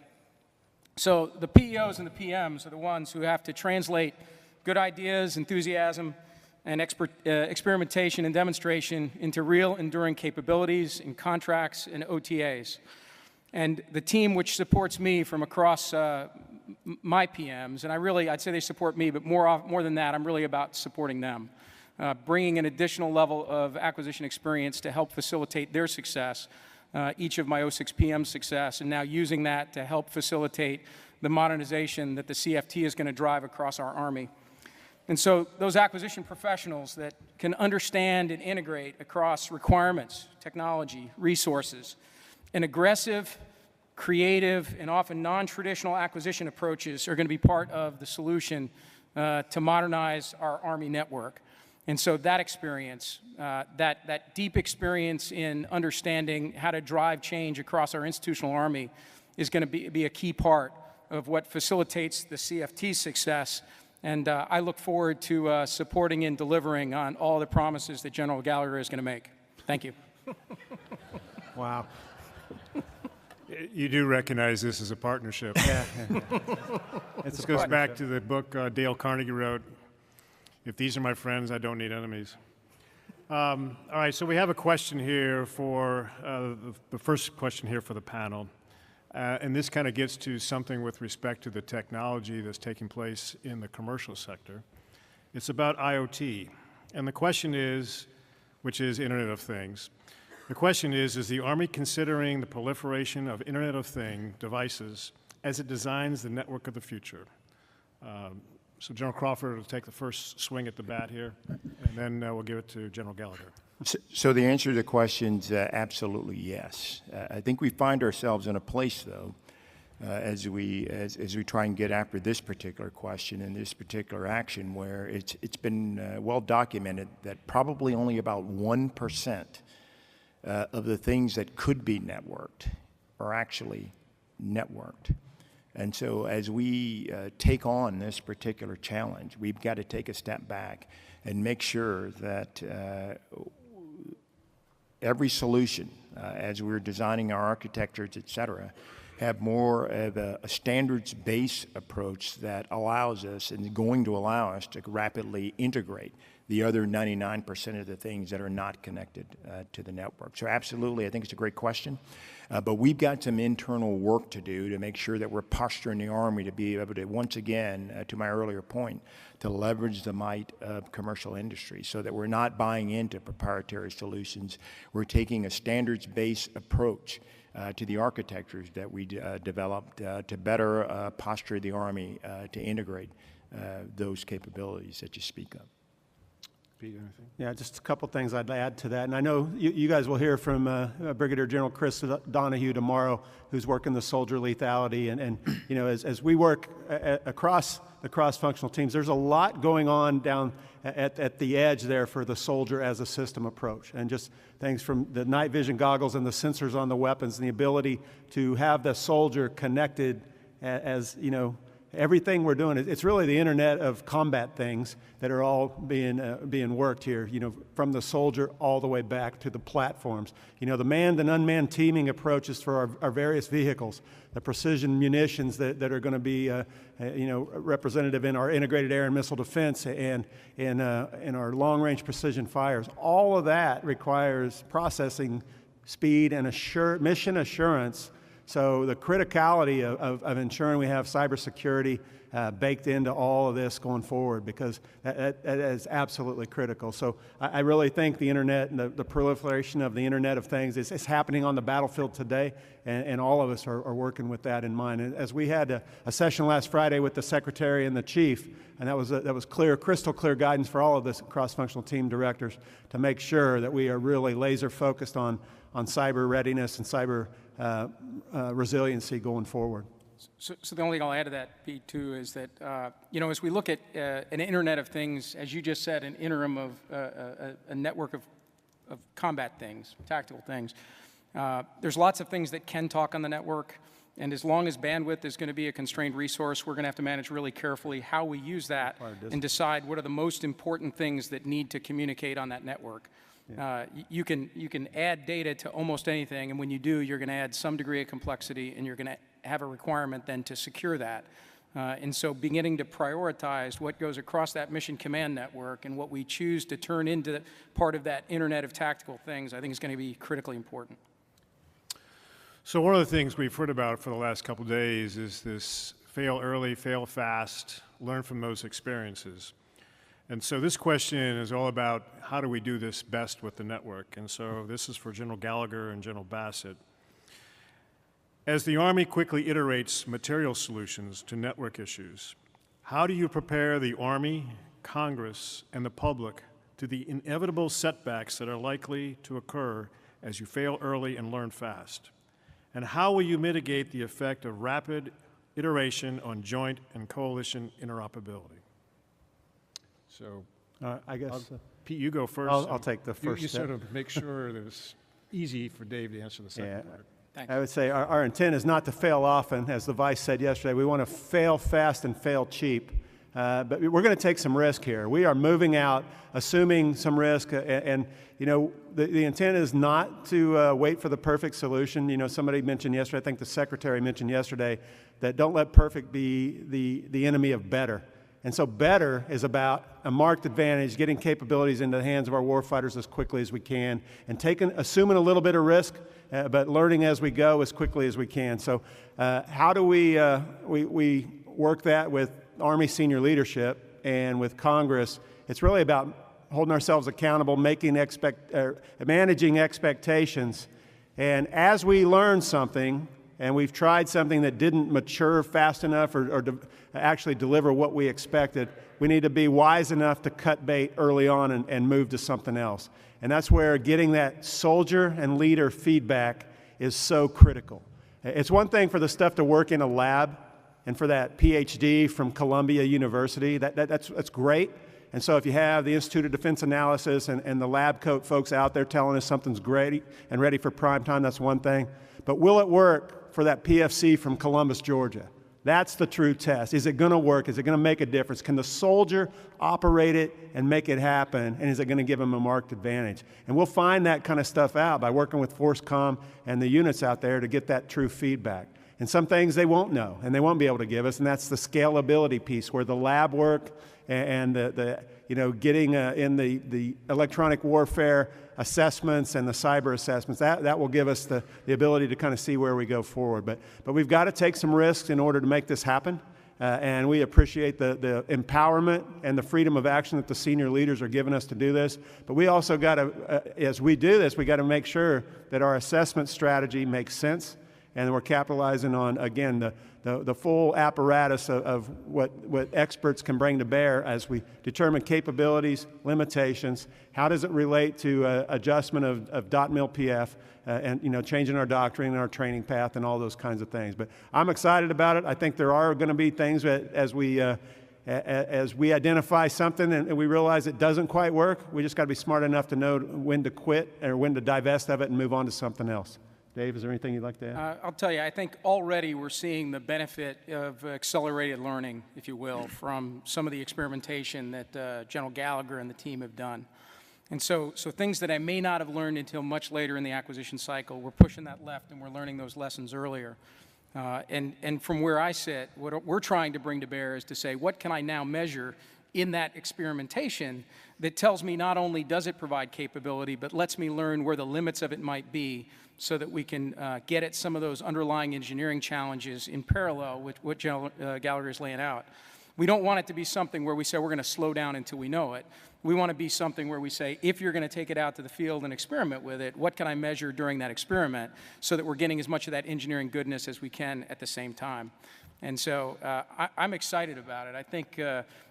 So the PEOs and the PMs are the ones who have to translate good ideas, enthusiasm, and experimentation and demonstration into real enduring capabilities in contracts and OTAs. And the team which supports me from across my PMs, and I'd say they support me, but more than that, I'm really about supporting them, bringing an additional level of acquisition experience to help facilitate their success, each of my 06 PM's success, and now using that to help facilitate the modernization that the CFT is going to drive across our Army. And so those acquisition professionals that can understand and integrate across requirements, technology, resources, and aggressive, creative, and often non-traditional acquisition approaches are going to be part of the solution to modernize our Army network. And so that experience, that deep experience in understanding how to drive change across our institutional Army is going to be a key part of what facilitates the CFT's success. And I look forward to supporting and delivering on all the promises that General Gallagher is going to make. Thank you. Wow. You do recognize this as a partnership. Yeah. This goes back to the book Dale Carnegie wrote, "If These Are My Friends, I Don't Need Enemies." All right, so we have a question here for, the first question here for the panel. And this kind of gets to something with respect to the technology that's taking place in the commercial sector. It's about IoT. And the question is, which is Internet of Things. The question is the Army considering the proliferation of Internet of Things devices as it designs the network of the future? So General Crawford will take the first swing at the bat here, and then we'll give it to General Gallagher. So the answer to the question is absolutely yes. I think we find ourselves in a place, though, as we try and get after this particular question and this particular action, where it's been well documented that probably only about 1% of the things that could be networked are actually networked. And so as we take on this particular challenge, we've got to take a step back and make sure that every solution, as we're designing our architectures, et cetera, have more of a standards-based approach that allows us and is going to allow us to rapidly integrate the other 99% of the things that are not connected to the network. So absolutely, I think it's a great question. But we've got some internal work to do to make sure that we're posturing the Army to be able to, once again, to my earlier point, to leverage the might of commercial industry so that we're not buying into proprietary solutions. We're taking a standards-based approach to the architectures that we developed to better posture the Army to integrate those capabilities that you speak of. Pete, anything? Yeah, just a couple things I'd add to that. And I know you guys will hear from Brigadier General Chris Donahue tomorrow, who's working the soldier lethality. And you know, as we work across the cross-functional teams, there's a lot going on down at the edge there for the soldier as a system approach. And just things from the night vision goggles and the sensors on the weapons and the ability to have the soldier connected as, you know, everything we're doing, it's really the Internet of combat things that are all being worked here, you know, from the soldier all the way back to the platforms. You know, the manned and unmanned teaming approaches for our various vehicles, the precision munitions that are going to be, you know, representative in our integrated air and missile defense and in our long-range precision fires. All of that requires processing speed and mission assurance. So the criticality of ensuring we have cybersecurity baked into all of this going forward, because that is absolutely critical. So I really think the Internet and the proliferation of the Internet of Things is happening on the battlefield today, and all of us are working with that in mind. And as we had a session last Friday with the Secretary and the Chief, and that was clear, crystal clear guidance for all of the cross-functional team directors to make sure that we are really laser focused on cyber readiness and cyber resiliency going forward. So the only thing I'll add to that, Pete, too, is that, you know, as we look at an Internet of Things, as you just said, an interim of a network of combat things, tactical things, there's lots of things that can talk on the network, and as long as bandwidth is going to be a constrained resource, we're going to have to manage really carefully how we use that and decide what are the most important things that need to communicate on that network. Yeah. You can add data to almost anything, and when you do, you're going to add some degree of complexity, and you're going to have a requirement then to secure that. And so beginning to prioritize what goes across that mission command network and what we choose to turn into part of that Internet of Tactical Things, I think is going to be critically important. So one of the things we've heard about for the last couple of days is this fail early, fail fast, learn from those experiences. And so this question is all about how do we do this best with the network? And so this is for General Gallagher and General Bassett. As the Army quickly iterates material solutions to network issues, how do you prepare the Army, Congress, and the public to the inevitable setbacks that are likely to occur as you fail early and learn fast? And how will you mitigate the effect of rapid iteration on joint and coalition interoperability? So I guess, Pete, you go first. I'll take the first You step. sort of make sure that it's easy for Dave to answer the second part. Thanks. I would say our intent is not to fail often, as the Vice said yesterday. We want to fail fast and fail cheap. But we're going to take some risk here. We are moving out, assuming some risk, and you know, the intent is not to wait for the perfect solution. You know, somebody mentioned yesterday, I think the Secretary mentioned yesterday, that don't let perfect be the enemy of better. And so better is about a marked advantage, getting capabilities into the hands of our warfighters as quickly as we can, and assuming a little bit of risk, but learning as we go as quickly as we can. So how do we work that with Army senior leadership and with Congress? It's really about holding ourselves accountable, managing expectations. And as we learn something, and we've tried something that didn't mature fast enough or actually deliver what we expected, we need to be wise enough to cut bait early on and move to something else. And that's where getting that soldier and leader feedback is so critical. It's one thing for the stuff to work in a lab and for that PhD from Columbia University, that's great. And so if you have the Institute of Defense Analysis and the lab coat folks out there telling us something's great and ready for prime time, that's one thing. But will it work for that PFC from Columbus, Georgia? That's the true test. Is it going to work? Is it going to make a difference? Can the soldier operate it and make it happen? And is it going to give him a marked advantage? And we'll find that kind of stuff out by working with FORCECOM and the units out there to get that true feedback. And some things they won't know and they won't be able to give us, and that's the scalability piece where the lab work and getting in the electronic warfare assessments and the cyber assessments, that will give us the ability to kind of see where we go forward. But we've got to take some risks in order to make this happen. And we appreciate the empowerment and the freedom of action that the senior leaders are giving us to do this. But we also got to, as we do this, we got to make sure that our assessment strategy makes sense and we're capitalizing on, again, the full apparatus of what experts can bring to bear as we determine capabilities, limitations, how does it relate to adjustment of .mil-PF, and changing our doctrine and our training path and all those kinds of things. But I'm excited about it. I think there are going to be things that as we identify something and we realize it doesn't quite work, we just got to be smart enough to know when to quit or when to divest of it and move on to something else. Dave, is there anything you'd like to add? I'll tell you, I think already we're seeing the benefit of accelerated learning, if you will, from some of the experimentation that General Gallagher and the team have done. And so things that I may not have learned until much later in the acquisition cycle, we're pushing that left and we're learning those lessons earlier. And from where I sit, what we're trying to bring to bear is to say, what can I now measure in that experimentation that tells me not only does it provide capability, but lets me learn where the limits of it might be so that we can get at some of those underlying engineering challenges in parallel with what General Gallagher is laying out. We don't want it to be something where we say we're going to slow down until we know it. We want to be something where we say, if you're going to take it out to the field and experiment with it, what can I measure during that experiment so that we're getting as much of that engineering goodness as we can at the same time. And so I'm excited about it. I think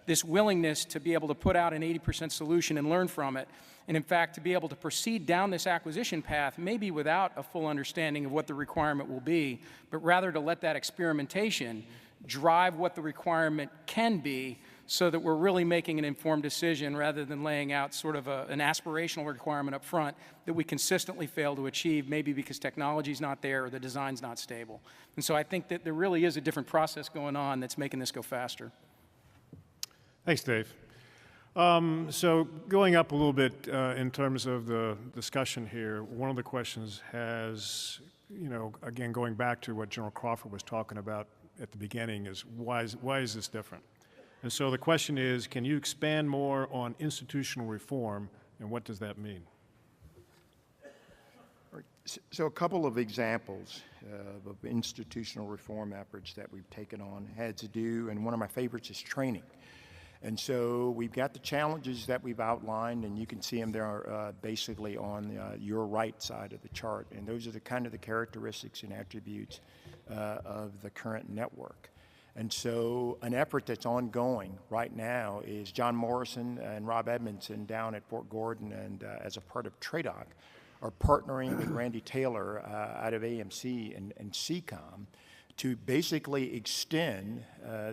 this willingness to be able to put out an 80% solution and learn from it, and in fact to be able to proceed down this acquisition path, maybe without a full understanding of what the requirement will be, but rather to let that experimentation drive what the requirement can be so that we're really making an informed decision rather than laying out sort of an aspirational requirement up front that we consistently fail to achieve, maybe because technology's not there or the design's not stable. And so I think that there really is a different process going on that's making this go faster. Thanks, Dave. So going up a little bit in terms of the discussion here, one of the questions has, again, going back to what General Crawford was talking about at the beginning, is why is this different? And so the question is, can you expand more on institutional reform, and what does that mean? So a couple of examples of institutional reform efforts that we've taken on had to do, and one of my favorites is training. And so we've got the challenges that we've outlined, and you can see them there basically on your right side of the chart. And those are the kind of the characteristics and attributes of the current network. And so an effort that's ongoing right now is John Morrison and Rob Edmondson down at Fort Gordon, and as a part of TRADOC, are partnering with Randy Taylor out of AMC and CCOM to basically extend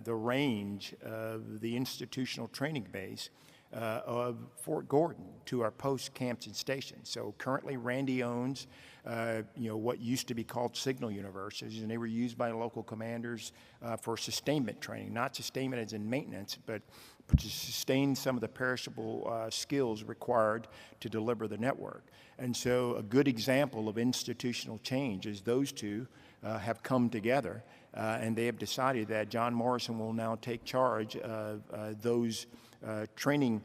the range of the institutional training base of Fort Gordon to our post camps and stations. So currently Randy owns what used to be called signal universities, and they were used by local commanders for sustainment training, not sustainment as in maintenance, but to sustain some of the perishable skills required to deliver the network. And so a good example of institutional change is those two have come together, and they have decided that John Morrison will now take charge of those training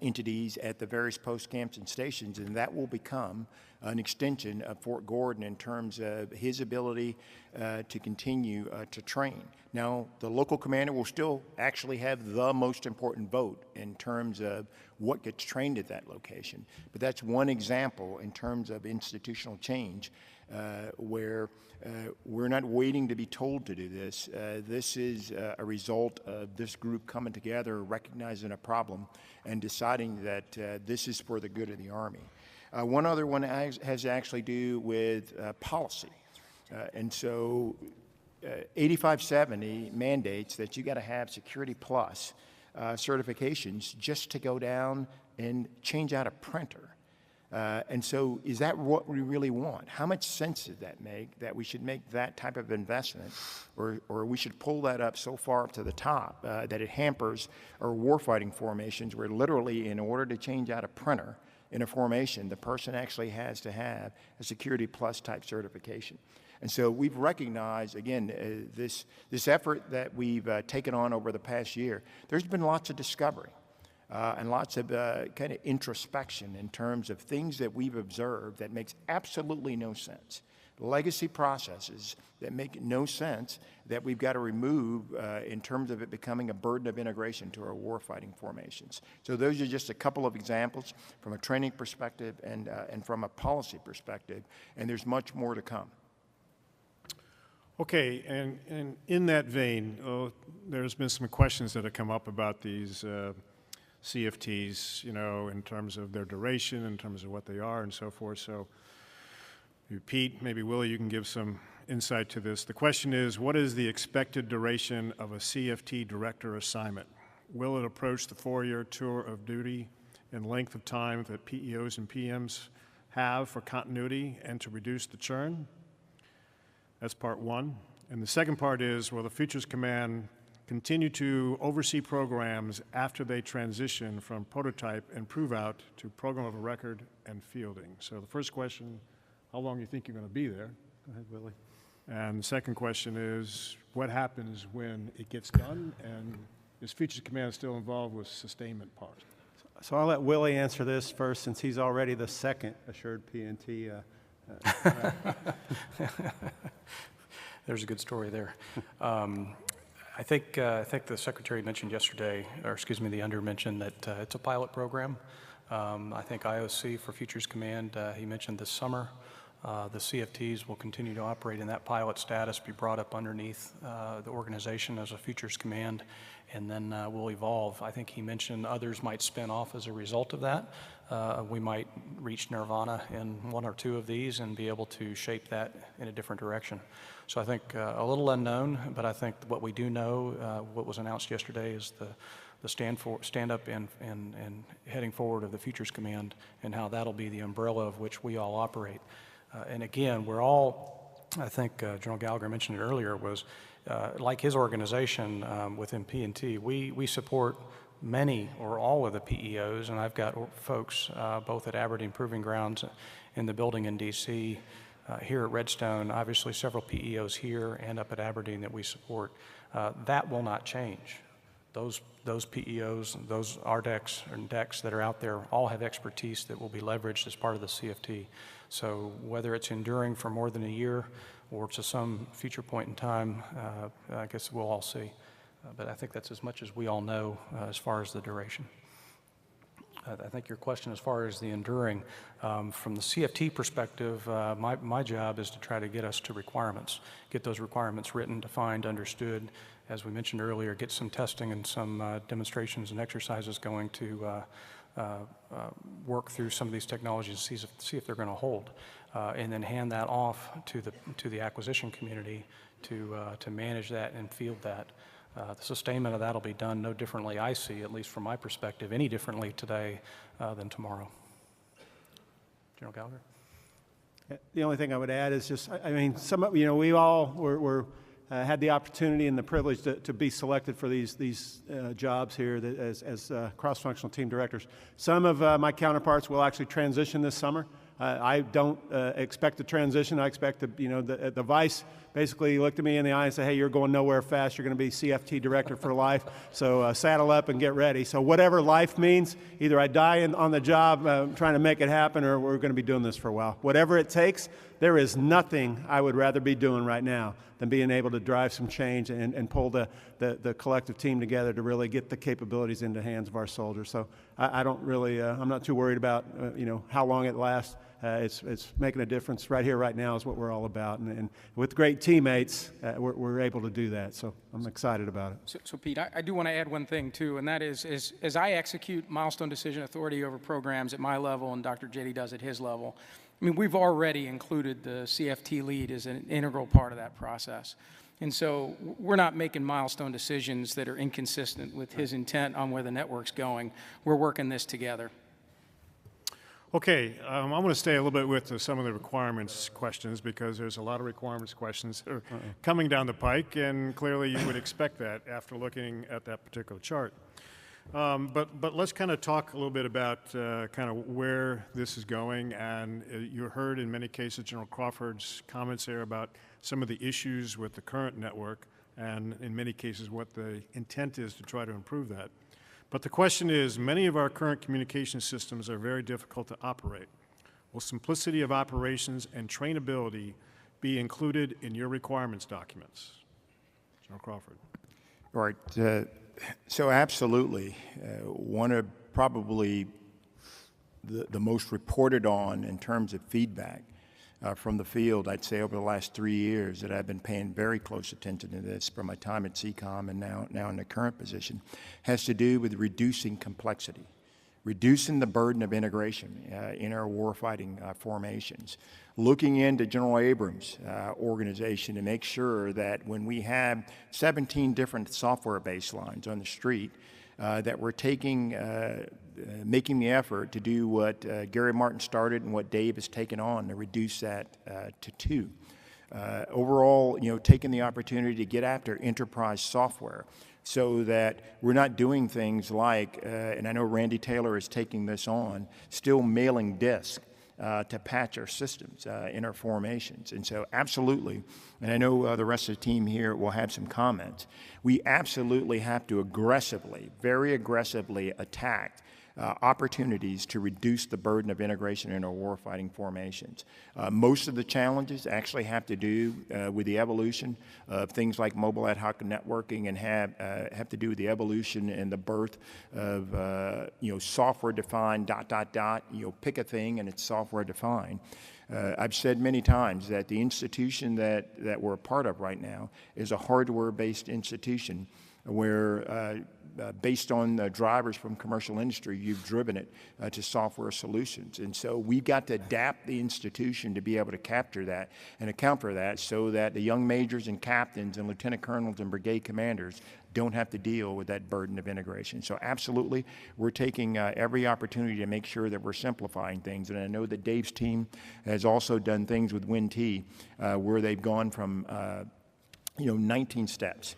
entities at the various post camps and stations, and that will become an extension of Fort Gordon in terms of his ability to continue to train. Now, the local commander will still actually have the most important vote in terms of what gets trained at that location, but that's one example in terms of institutional change where we're not waiting to be told to do this. This is a result of this group coming together, recognizing a problem, and deciding that this is for the good of the Army. One other one has actually do with policy. And so 8570 mandates that you got to have Security Plus certifications just to go down and change out a printer. And so is that what we really want? How much sense does that make, that we should make that type of investment, or we should pull that up so far up to the top that it hampers our warfighting formations, where literally in order to change out a printer in a formation, the person actually has to have a Security Plus type certification. And so we've recognized, again, this effort that we've taken on over the past year. There's been lots of discovery and lots of kind of introspection in terms of things that we've observed that makes absolutely no sense. Legacy processes that make no sense that we've got to remove in terms of it becoming a burden of integration to our warfighting formations. So those are just a couple of examples from a training perspective and from a policy perspective, and there's much more to come. Okay, and in that vein, there's been some questions that have come up about these CFTs, in terms of their duration, in terms of what they are and so forth. So Pete, maybe Willie, you can give some insight to this. The question is, what is the expected duration of a CFT director assignment? Will it approach the 4-year tour of duty in length of time that PEOs and PMs have for continuity and to reduce the churn? That's part one. And the second part is, will the Futures Command continue to oversee programs after they transition from prototype and prove out to program of record and fielding? So the first question, how long do you think you're going to be there? Go ahead, Willie. And the second question is, what happens when it gets done? And is Futures Command still involved with sustainment part? So I'll let Willie answer this first, since he's already the second assured PNT. There's a good story there. I think the Secretary mentioned yesterday, or excuse me, the Under mentioned that it's a pilot program. I think IOC for Futures Command, he mentioned this summer. The CFTs will continue to operate in that pilot status, be brought up underneath the organization as a Futures Command, and then we'll evolve. I think he mentioned others might spin off as a result of that. We might reach nirvana in one or two of these and be able to shape that in a different direction. So I think a little unknown, but I think what we do know, what was announced yesterday, is the stand up and heading forward of the Futures Command, and how that'll be the umbrella of which we all operate. And again, we're all, I think General Gallagher mentioned it earlier, was like his organization within P&T, we support many or all of the PEOs, and I've got folks both at Aberdeen Proving Grounds in the building in DC, here at Redstone, obviously several PEOs here and up at Aberdeen that we support. That will not change. Those PEOs, those RDECs and DECs that are out there all have expertise that will be leveraged as part of the CFT. So whether it's enduring for more than a year or to some future point in time, I guess we'll all see. But I think that's as much as we all know as far as the duration. I think your question as far as the enduring, from the CFT perspective, my job is to try to get us to requirements, get those requirements written, defined, understood. As we mentioned earlier, get some testing and some demonstrations and exercises going to work through some of these technologies and see if they're going to hold, and then hand that off to the acquisition community to manage that and field that. The sustainment of that will be done no differently, I see, at least from my perspective, any differently today than tomorrow. General Gallagher? The only thing I would add is just, I mean, we all had the opportunity and the privilege to be selected for these jobs here as cross-functional team directors. Some of my counterparts will actually transition this summer. I don't expect to transition. I expect the vice basically looked at me in the eye and said, hey, you're going nowhere fast. You're going to be CFT director for life. So saddle up and get ready. So whatever life means, either I die on the job trying to make it happen, or we're going to be doing this for a while. Whatever it takes, there is nothing I would rather be doing right now than being able to drive some change and pull the collective team together to really get the capabilities into the hands of our soldiers. So I don't really, I'm not too worried about how long it lasts. It's making a difference right here, right now is what we're all about. And with great teammates, we're able to do that. So I'm excited about it. So Pete, I do want to add one thing too, and that is as I execute milestone decision authority over programs at my level and Dr. JD does at his level, I mean, we've already included the CFT lead as an integral part of that process. And so we're not making milestone decisions that are inconsistent with his intent on where the network's going. We're working this together. Okay, I'm going to stay a little bit with some of the requirements questions, because there's a lot of requirements questions that are coming down the pike, and clearly you would expect that after looking at that particular chart. But let's kind of talk a little bit about kind of where this is going. And you heard in many cases General Crawford's comments there about some of the issues with the current network, and in many cases what the intent is to try to improve that. But the question is, many of our current communication systems are very difficult to operate. Will simplicity of operations and trainability be included in your requirements documents? General Crawford. All right. So absolutely. One of probably the most reported on in terms of feedback from the field, I'd say over the last 3 years that I've been paying very close attention to this from my time at CCOM and now in the current position, has to do with reducing complexity, reducing the burden of integration in our warfighting formations, looking into General Abrams' organization to make sure that when we have 17 different software baselines on the street, that we're taking making the effort to do what Gary Martin started and what Dave has taken on to reduce that to 2. Overall, taking the opportunity to get after enterprise software so that we're not doing things like, and I know Randy Taylor is taking this on, still mailing disks to patch our systems in our formations. And so absolutely, and I know the rest of the team here will have some comments, we absolutely have to aggressively, very aggressively attack opportunities to reduce the burden of integration in our warfighting formations. Most of the challenges actually have to do with the evolution of things like mobile ad hoc networking and have to do with the evolution and the birth of software-defined ... pick a thing and it's software-defined. I've said many times that the institution that we're a part of right now is a hardware-based institution where based on the drivers from commercial industry, you've driven it to software solutions. And so we've got to adapt the institution to be able to capture that and account for that so that the young majors and captains and lieutenant colonels and brigade commanders don't have to deal with that burden of integration. So absolutely, we're taking every opportunity to make sure that we're simplifying things. And I know that Dave's team has also done things with WinT where they've gone from 19 steps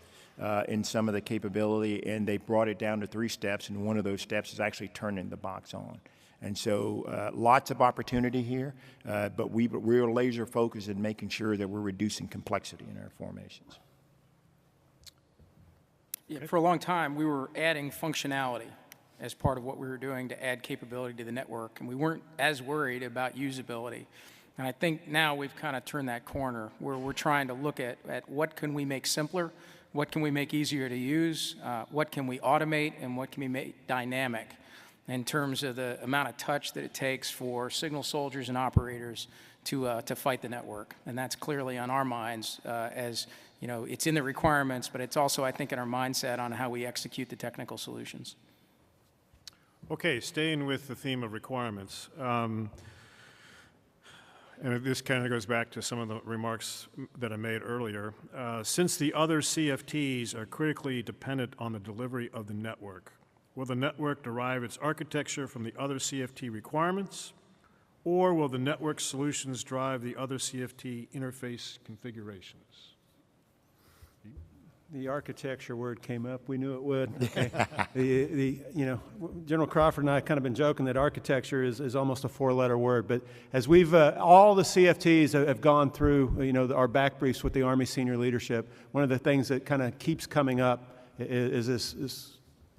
in some of the capability, and they brought it down to 3 steps, and one of those steps is actually turning the box on. And so lots of opportunity here, but we're laser focused in making sure that we're reducing complexity in our formations. Yeah, for a long time, we were adding functionality as part of what we were doing to add capability to the network, and we weren't as worried about usability. And I think now we've kind of turned that corner where we're trying to look at what can we make simpler, what can we make easier to use, what can we automate, and what can we make dynamic in terms of the amount of touch that it takes for signal soldiers and operators to fight the network. And that's clearly on our minds as, it's in the requirements, but it's also, I think, in our mindset on how we execute the technical solutions. Okay, staying with the theme of requirements. And this kind of goes back to some of the remarks that I made earlier. Since the other CFTs are critically dependent on the delivery of the network, will the network derive its architecture from the other CFT requirements, or will the network solutions drive the other CFT interface configurations? The architecture word came up. We knew it would. Okay. General Crawford and I have kind of been joking that architecture is almost a 4-letter word. But as we've, all the CFTs have gone through, our back briefs with the Army senior leadership, one of the things that kind of keeps coming up is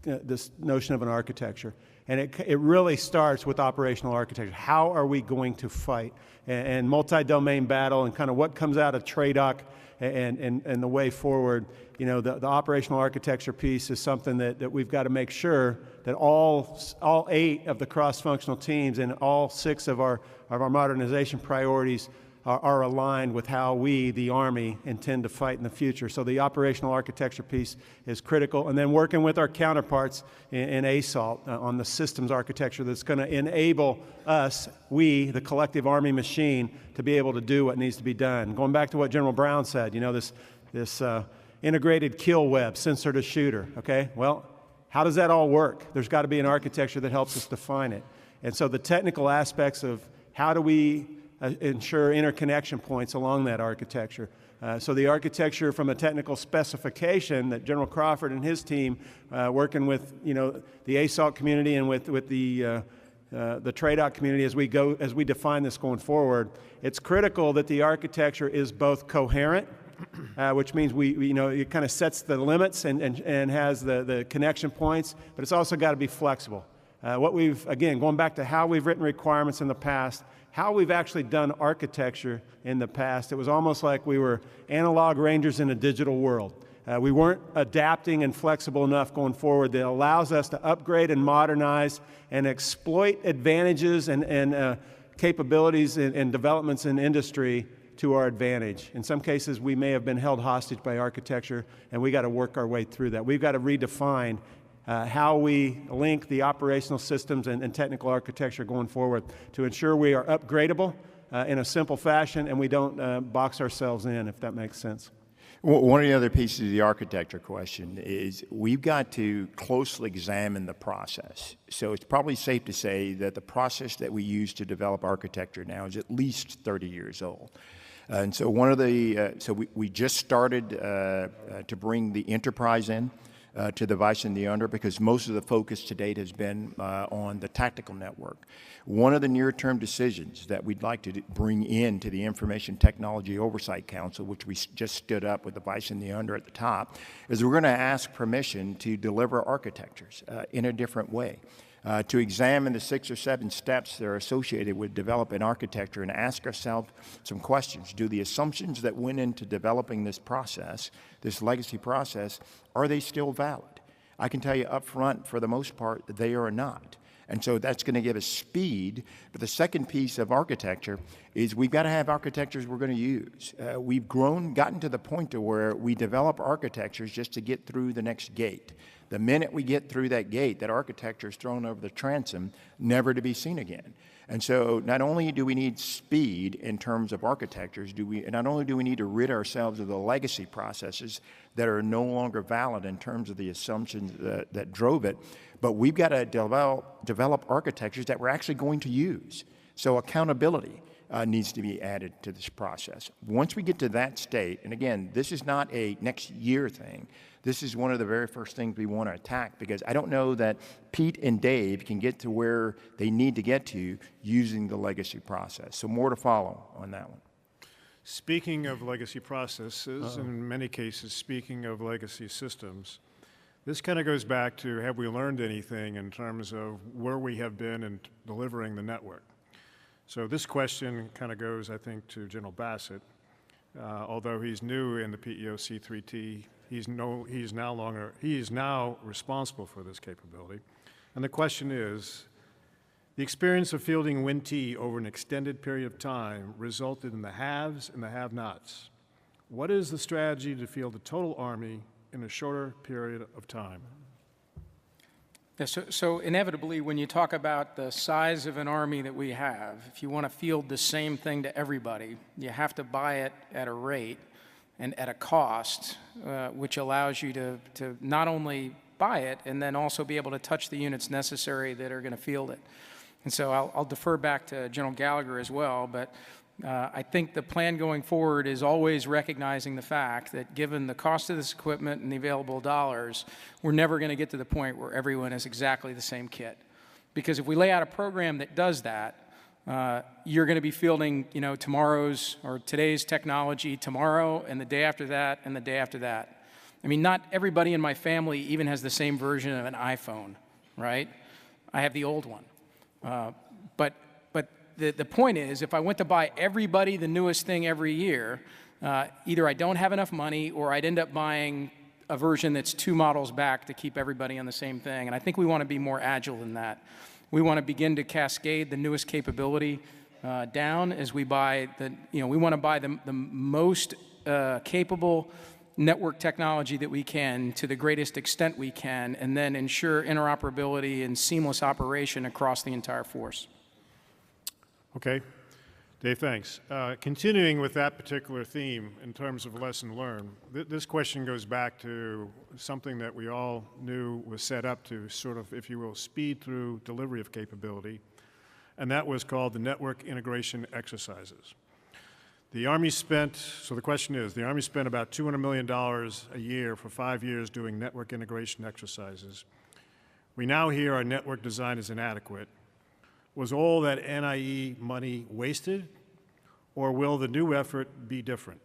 this notion of an architecture. And it really starts with operational architecture. How are we going to fight? And multi-domain battle and kind of what comes out of TRADOC and the way forward. The operational architecture piece is something that we've got to make sure that all 8 of the cross-functional teams and all 6 of our modernization priorities are aligned with how we, the Army, intend to fight in the future. So the operational architecture piece is critical. And then working with our counterparts in ASALT on the systems architecture that's going to enable us, we, the collective Army machine, to be able to do what needs to be done. Going back to what General Brown said, this integrated kill web, sensor to shooter, okay? Well, how does that all work? There's got to be an architecture that helps us define it. And so the technical aspects of how do we ensure interconnection points along that architecture. So the architecture from a technical specification that General Crawford and his team, working with the ASALT community and with the TRADOC community as we define this going forward, it's critical that the architecture is both coherent, which means it kind of sets the limits and has the connection points, but it's also got to be flexible. Again, going back to how we've written requirements in the past, how we've actually done architecture in the past, it was almost like we were analog rangers in a digital world. We weren't adapting and flexible enough going forward that allows us to upgrade and modernize and exploit advantages and capabilities and developments in industry to our advantage. In some cases, we may have been held hostage by architecture, and we got to work our way through that. We've got to redefine how we link the operational systems and technical architecture going forward to ensure we are upgradable in a simple fashion and we don't box ourselves in, if that makes sense. One of the other pieces of the architecture question is we've got to closely examine the process. So it's probably safe to say that the process that we use to develop architecture now is at least 30 years old. And so one of the, we just started to bring the enterprise in to the vice and the under, because most of the focus to date has been on the tactical network. One of the near-term decisions that we'd like to bring into the Information Technology Oversight Council, which we just stood up with the vice and the under at the top, is we're going to ask permission to deliver architectures in a different way. To examine the 6 or 7 steps that are associated with developing architecture and ask ourselves some questions. Do the assumptions that went into developing this process, this legacy process, are they still valid? I can tell you up front, for the most part, they are not. And so that's going to give us speed. But the second piece of architecture is we've got to have architectures we're going to use. We've gotten to the point to where we develop architectures just to get through the next gate. The minute we get through that gate, that architecture is thrown over the transom, never to be seen again. And so not only do we need speed in terms of architectures, not only do we need to rid ourselves of the legacy processes that are no longer valid in terms of the assumptions that drove it, but we've got to develop architectures that we're actually going to use. So accountability needs to be added to this process. Once we get to that state, and again, this is not a next year thing, this is one of the very first things we want to attack, because I don't know that Pete and Dave can get to where they need to get to using the legacy process. So more to follow on that one. Speaking of legacy processes, and in many cases, speaking of legacy systems, this kind of goes back to, have we learned anything in terms of where we have been in delivering the network? So this question kind of goes, I think, to General Bassett. Although he's new in the PEO C3T, he is now responsible for this capability. And the question is, the experience of fielding WIN-T over an extended period of time resulted in the haves and the have-nots. What is the strategy to field the total Army in a shorter period of time? Yeah, so inevitably, when you talk about the size of an Army that we have, if you want to field the same thing to everybody, you have to buy it at a rate and at a cost, which allows you to not only buy it and then also be able to touch the units necessary that are going to field it. And so I'll defer back to General Gallagher as well, but I think the plan going forward is always recognizing the fact that given the cost of this equipment and the available dollars, we're never going to get to the point where everyone has exactly the same kit. Because if we lay out a program that does that, you're going to be fielding, tomorrow's or today's technology tomorrow and the day after that and the day after that. I mean, not everybody in my family even has the same version of an iPhone, right? I have the old one. But the point is, if I went to buy everybody the newest thing every year, either I don't have enough money or I'd end up buying a version that's 2 models back to keep everybody on the same thing. And I think we want to be more agile than that. We want to begin to cascade the newest capability down as we buy we want to buy the most capable network technology that we can to the greatest extent we can, and then ensure interoperability and seamless operation across the entire force. Okay. Dave, thanks. Continuing with that particular theme in terms of lesson learned, this question goes back to something that we all knew was set up to sort of, if you will, speed through delivery of capability, and that was called the network integration exercises. The Army spent, so the question is, the Army spent about $200 million a year for 5 years doing network integration exercises. We now hear our network design is inadequate. Was all that NIE money wasted, or will the new effort be different?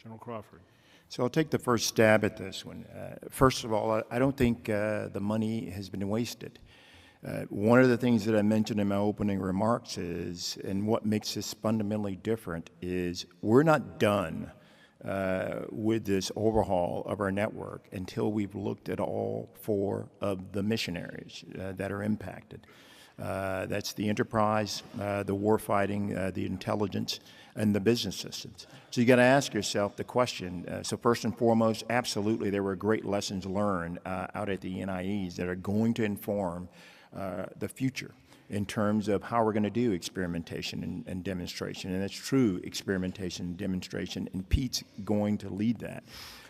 General Crawford. So I'll take the first stab at this one. First of all, I don't think the money has been wasted. One of the things that I mentioned in my opening remarks is, and what makes this fundamentally different, is we're not done with this overhaul of our network until we've looked at all 4 of the missionaries that are impacted. That's the enterprise, the warfighting, the intelligence, and the business systems. So you got to ask yourself the question. So first and foremost, absolutely, there were great lessons learned out at the NIEs that are going to inform the future. in terms of how we're going to do experimentation and demonstration. And it's true experimentation and demonstration, and Pete's going to lead that.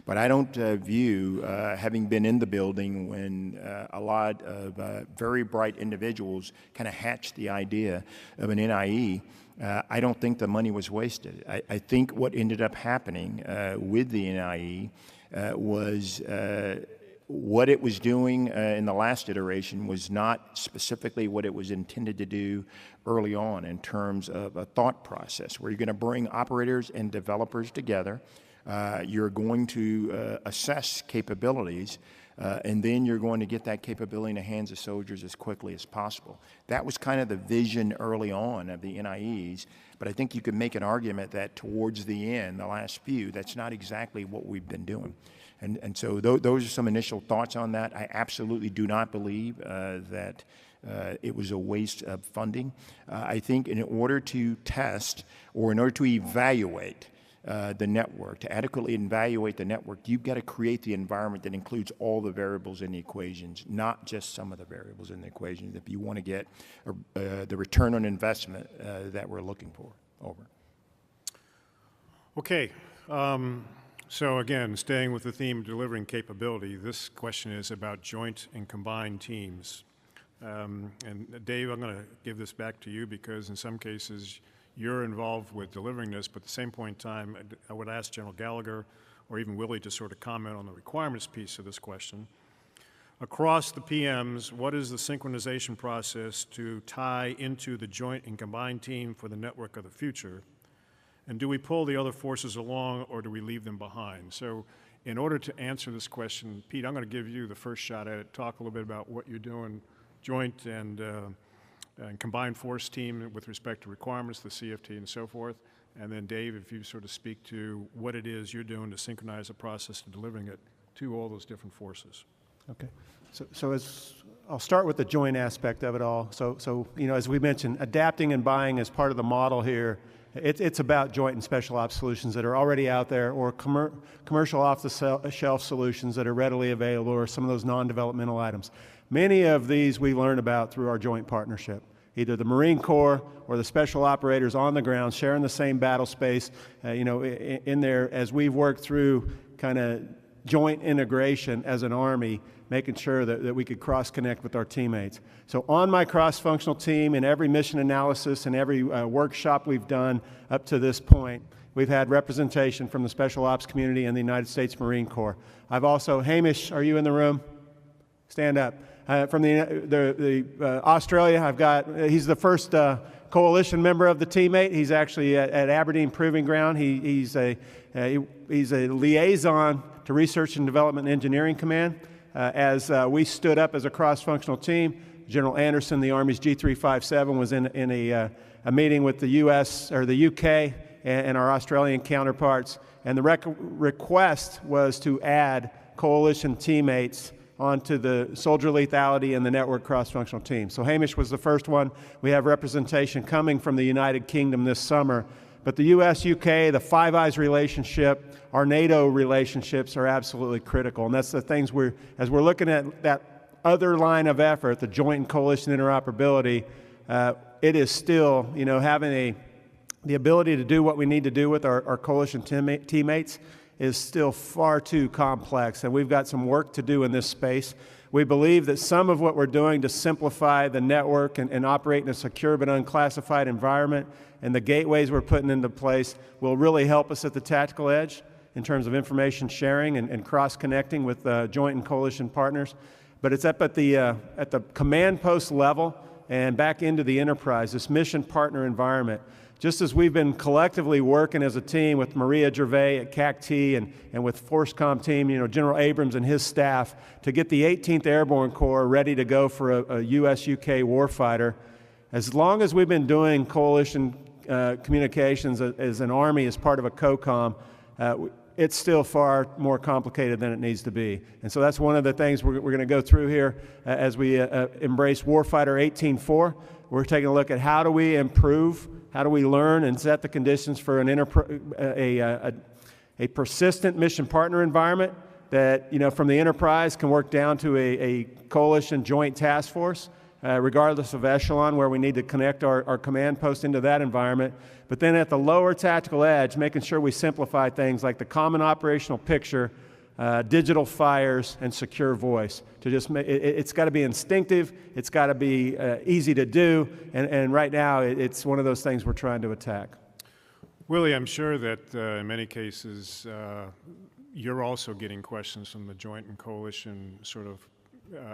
But I don't view, having been in the building when a lot of very bright individuals kind of hatched the idea of an NIE, I don't think the money was wasted. I think what ended up happening with the NIE was what it was doing in the last iteration was not specifically what it was intended to do early on in terms of a thought process where you're going to bring operators and developers together. You're going to assess capabilities, and then you're going to get that capability in the hands of soldiers as quickly as possible. That was kind of the vision early on of the NIEs, but I think you could make an argument that towards the end, the last few, that's not exactly what we've been doing. And so those are some initial thoughts on that. I absolutely do not believe that it was a waste of funding. I think in order to test or in order to evaluate the network, to adequately evaluate the network, you've got to create the environment that includes all the variables in the equations, not just some of the variables in the equations, if you want to get the return on investment that we're looking for. Over. Okay. So again, staying with the theme of delivering capability, this question is about joint and combined teams. And Dave, I'm going to give this back to you because in some cases you're involved with delivering this, but at the same point in time, I would ask General Gallagher or even Willie to sort of comment on the requirements piece of this question. Across the PMs, what is the synchronization process to tie into the joint and combined team for the network of the future? And do we pull the other forces along or do we leave them behind? So in order to answer this question, Pete, I'm going to give you the first shot at it. Talk a little bit about what you're doing, joint and combined force team with respect to requirements, the CFT and so forth. And then Dave, if you sort of speak to what it is you're doing to synchronize the process of delivering it to all those different forces. Okay. So I'll start with the joint aspect of it all. So you know, as we mentioned, adapting and buying is part of the model here. It's about joint and special ops solutions that are already out there or commercial off-the-shelf solutions that are readily available or some of those non-developmental items. Many of these we learn about through our joint partnership. Either the Marine Corps or the special operators on the ground sharing the same battle space, you know, in there as we've worked through kind of joint integration as an Army, making sure that we could cross-connect with our teammates. So on my cross-functional team, in every mission analysis and every workshop we've done up to this point, we've had representation from the Special Ops community and the United States Marine Corps. I've also, Hamish, are you in the room? Stand up. From the Australia, I've got, he's the first coalition member of the teammate. He's actually at Aberdeen Proving Ground. He's a liaison to Research and Development Engineering Command. As we stood up as a cross-functional team, General Anderson, the Army's G357, was in a meeting with the U.S. or the UK and our Australian counterparts, and the request was to add coalition teammates onto the soldier lethality and the network cross-functional team. So Hamish was the first one. We have representation coming from the United Kingdom this summer. But the U.S.-UK, the Five Eyes relationship, our NATO relationships are absolutely critical. And that's the things as we're looking at that other line of effort, the joint and coalition interoperability, it is still, you know, having the ability to do what we need to do with our coalition teammates is still far too complex. And we've got some work to do in this space. We believe that some of what we're doing to simplify the network and operate in a secure but unclassified environment and the gateways we're putting into place will really help us at the tactical edge in terms of information sharing and cross-connecting with joint and coalition partners. But it's up at the command post level and back into the enterprise, this mission partner environment. Just as we've been collectively working as a team with Maria Gervais at CACT and with FORCECOM team, you know, General Abrams and his staff to get the 18th Airborne Corps ready to go for a U.S.-UK warfighter. As long as we've been doing coalition communications as an Army as part of a COCOM, it's still far more complicated than it needs to be. And so that's one of the things we're going to go through here as we embrace Warfighter 18.4. We're taking a look at how do we improve, how do we learn and set the conditions for a persistent mission partner environment that, you know, from the enterprise can work down to a coalition joint task force. regardless of echelon, where we need to connect our command post into that environment. But then at the lower tactical edge, making sure we simplify things like the common operational picture, digital fires, and secure voice. To just it's got to be instinctive, it's got to be easy to do, and right now it's one of those things we're trying to attack. Willie, I'm sure that in many cases you're also getting questions from the joint and coalition sort of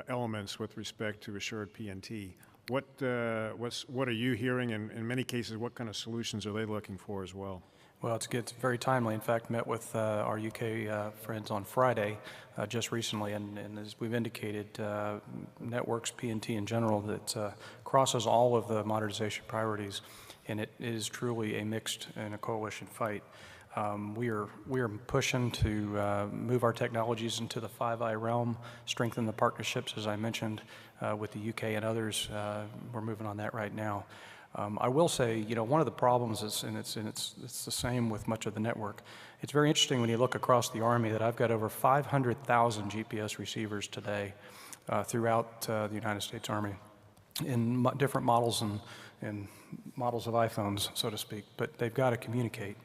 elements with respect to assured PNT. What are you hearing, and in many cases, what kind of solutions are they looking for as well? Well, it's very timely. In fact, met with our UK friends on Friday just recently, and as we've indicated, networks, PNT in general, that crosses all of the modernization priorities, and it is truly a mixed and a coalition fight. We are pushing to move our technologies into the 5i realm, strengthen the partnerships, as I mentioned, with the UK and others. We're moving on that right now. I will say, you know, one of the problems is, and it's the same with much of the network. It's very interesting when you look across the Army that I've got over 500,000 GPS receivers today throughout the United States Army in different models and models of iPhones, so to speak, but they've got to communicate.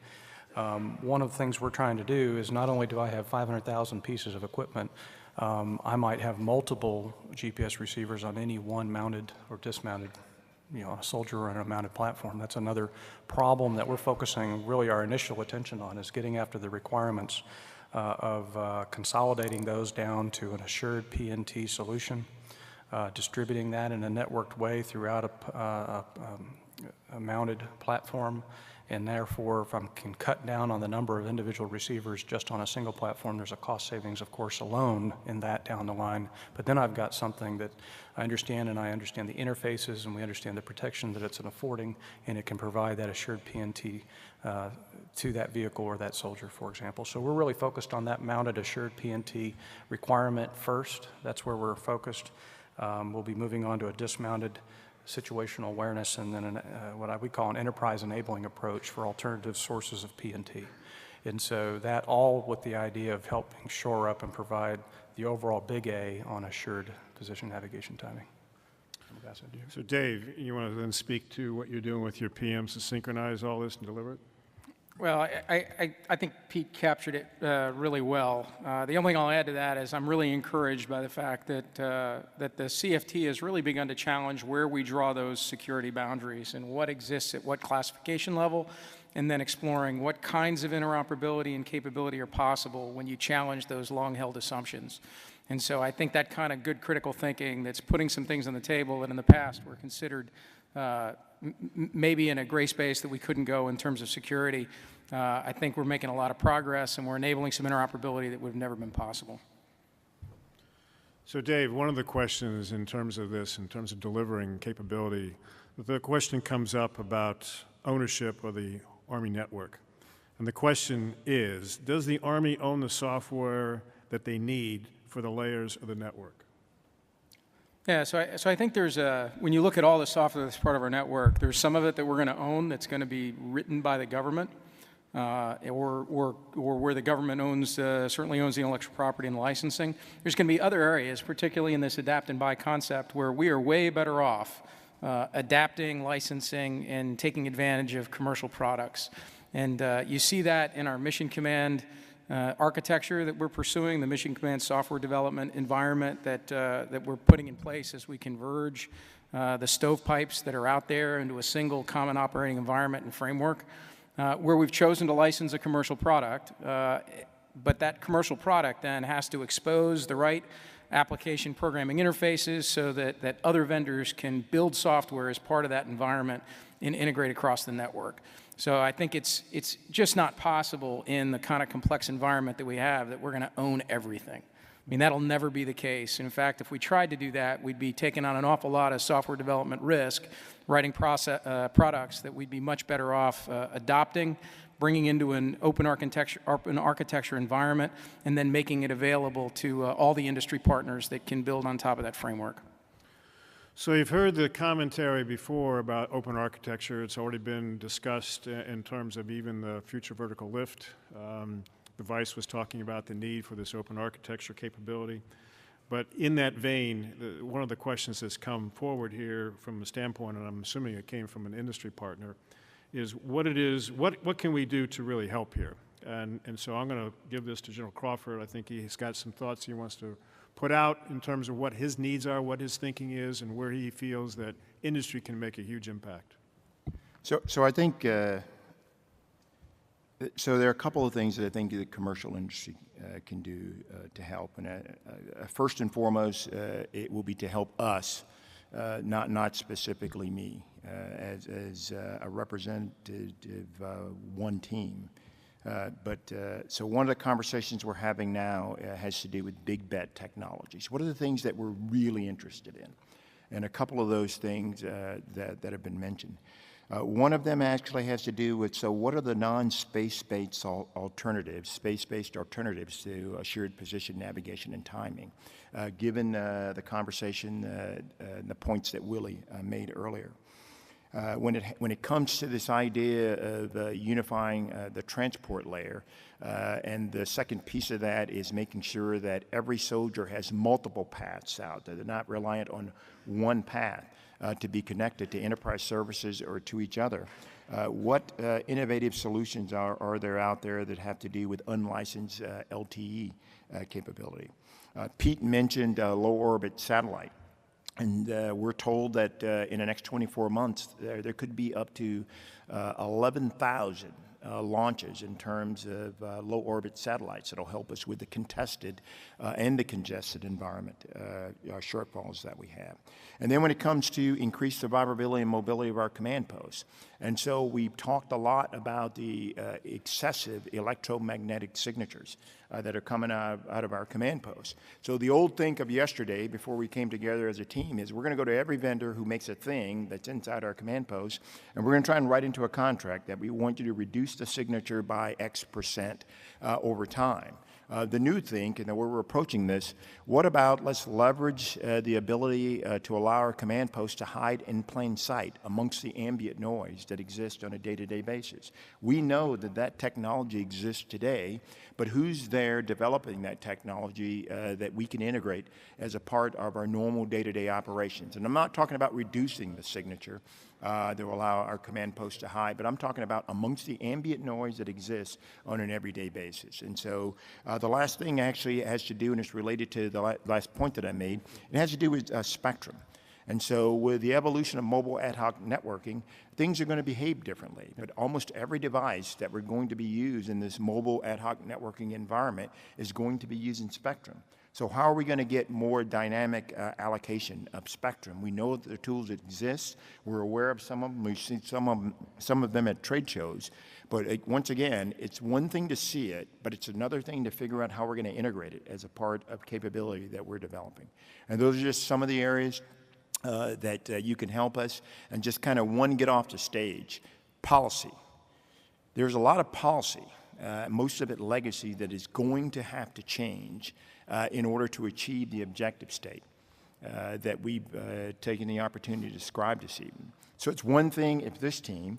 One of the things we're trying to do is not only do I have 500,000 pieces of equipment, I might have multiple GPS receivers on any one mounted or dismounted, you know, a soldier or on a mounted platform. That's another problem that we're focusing really our initial attention on, is getting after the requirements of consolidating those down to an assured PNT solution, distributing that in a networked way throughout a mounted platform. And therefore, if I can cut down on the number of individual receivers just on a single platform, there's a cost savings, of course, alone in that down the line. But then I've got something that I understand, and I understand the interfaces, and we understand the protection that it's affording, and it can provide that assured PNT to that vehicle or that soldier, for example. So we're really focused on that mounted assured PNT requirement first. That's where we're focused. We'll be moving on to a dismounted situational awareness, and then what we call an enterprise enabling approach for alternative sources of PNT. And so that all with the idea of helping shore up and provide the overall big A on assured position navigation timing. So Dave, you want to then speak to what you're doing with your PMs to synchronize all this and deliver it? Well, I think Pete captured it really well. The only thing I'll add to that is I'm really encouraged by the fact that that the CFT has really begun to challenge where we draw those security boundaries and what exists at what classification level, and then exploring what kinds of interoperability and capability are possible when you challenge those long-held assumptions. And so I think that kind of good critical thinking that's putting some things on the table that in the past were considered maybe in a gray space that we couldn't go in terms of security. I think we're making a lot of progress, and we're enabling some interoperability that would have never been possible. So Dave, one of the questions in terms of this, in terms of delivering capability, the question comes up about ownership of the Army network. And the question is, does the Army own the software that they need for the layers of the network? Yeah, so I think there's when you look at all the software that's part of our network, there's some of it that we're going to own that's going to be written by the government, or where the government owns, certainly owns the intellectual property and licensing. There's going to be other areas, particularly in this adapt and buy concept, where we are way better off adapting, licensing, and taking advantage of commercial products. And you see that in our Mission Command architecture that we're pursuing, the Mission Command software development environment that we're putting in place as we converge the stovepipes that are out there into a single common operating environment and framework, where we've chosen to license a commercial product, but that commercial product then has to expose the right application programming interfaces so that other vendors can build software as part of that environment and integrate across the network. So I think it's just not possible in the kind of complex environment that we have that we're going to own everything. I mean, that'll never be the case. In fact, if we tried to do that, we'd be taking on an awful lot of software development risk, writing products that we'd be much better off adopting, bringing into an open architecture environment, and then making it available to all the industry partners that can build on top of that framework. So you've heard the commentary before about open architecture. It's already been discussed in terms of even the future vertical lift. The Vice was talking about the need for this open architecture capability. But in that vein, one of the questions that's come forward here from a standpoint, and I'm assuming it came from an industry partner, is what can we do to really help here? And so I'm going to give this to General Crawford. I think he's got some thoughts he wants to put out in terms of what his needs are, what his thinking is, and where he feels that industry can make a huge impact. So I think, so there are a couple of things that I think the commercial industry can do to help. And first and foremost, it will be to help us, not specifically me, as a representative of one team. So one of the conversations we're having now has to do with big bet technologies. What are the things that we're really interested in? And a couple of those things that have been mentioned. One of them actually has to do with, so what are the non-space-based alternatives, space-based alternatives to assured position, navigation, and timing, given the conversation and the points that Willie made earlier. When it comes to this idea of unifying the transport layer, and the second piece of that is making sure that every soldier has multiple paths out, that they're not reliant on one path to be connected to enterprise services or to each other. What innovative solutions are there out there that have to do with unlicensed LTE capability? Pete mentioned low orbit satellite. And we're told that in the next 24 months, there could be up to 11,000 launches in terms of low orbit satellites that'll help us with the contested and the congested environment shortfalls that we have. And then when it comes to increased survivability and mobility of our command posts, and so we've talked a lot about the excessive electromagnetic signatures that are coming out of our command posts. So the old think of yesterday, before we came together as a team, is we're going to go to every vendor who makes a thing that's inside our command post, and we're going to try and write into a contract that we want you to reduce the signature by X% over time. The new think, and we're approaching this, what about let's leverage the ability to allow our command posts to hide in plain sight amongst the ambient noise that exists on a day-to-day basis. We know that technology exists today, but who's there developing that technology that we can integrate as a part of our normal day-to-day operations? And I'm not talking about reducing the signature that will allow our command post to hide, but I'm talking about amongst the ambient noise that exists on an everyday basis. And so the last thing actually has to do, and it's related to the last point that I made, it has to do with spectrum. And so with the evolution of mobile ad hoc networking, things are going to behave differently. But almost every device that we're going to be used in this mobile ad hoc networking environment is going to be using spectrum. So how are we going to get more dynamic allocation of spectrum? We know that the tools exist. We're aware of some of them. We've seen some of them at trade shows. But once again, it's one thing to see it, but it's another thing to figure out how we're going to integrate it as a part of capability that we're developing. And those are just some of the areas that you can help us. And just kind of get off the stage. Policy. There's a lot of policy, most of it legacy, that is going to have to change in order to achieve the objective state that we've taken the opportunity to describe this evening. So it's one thing if this team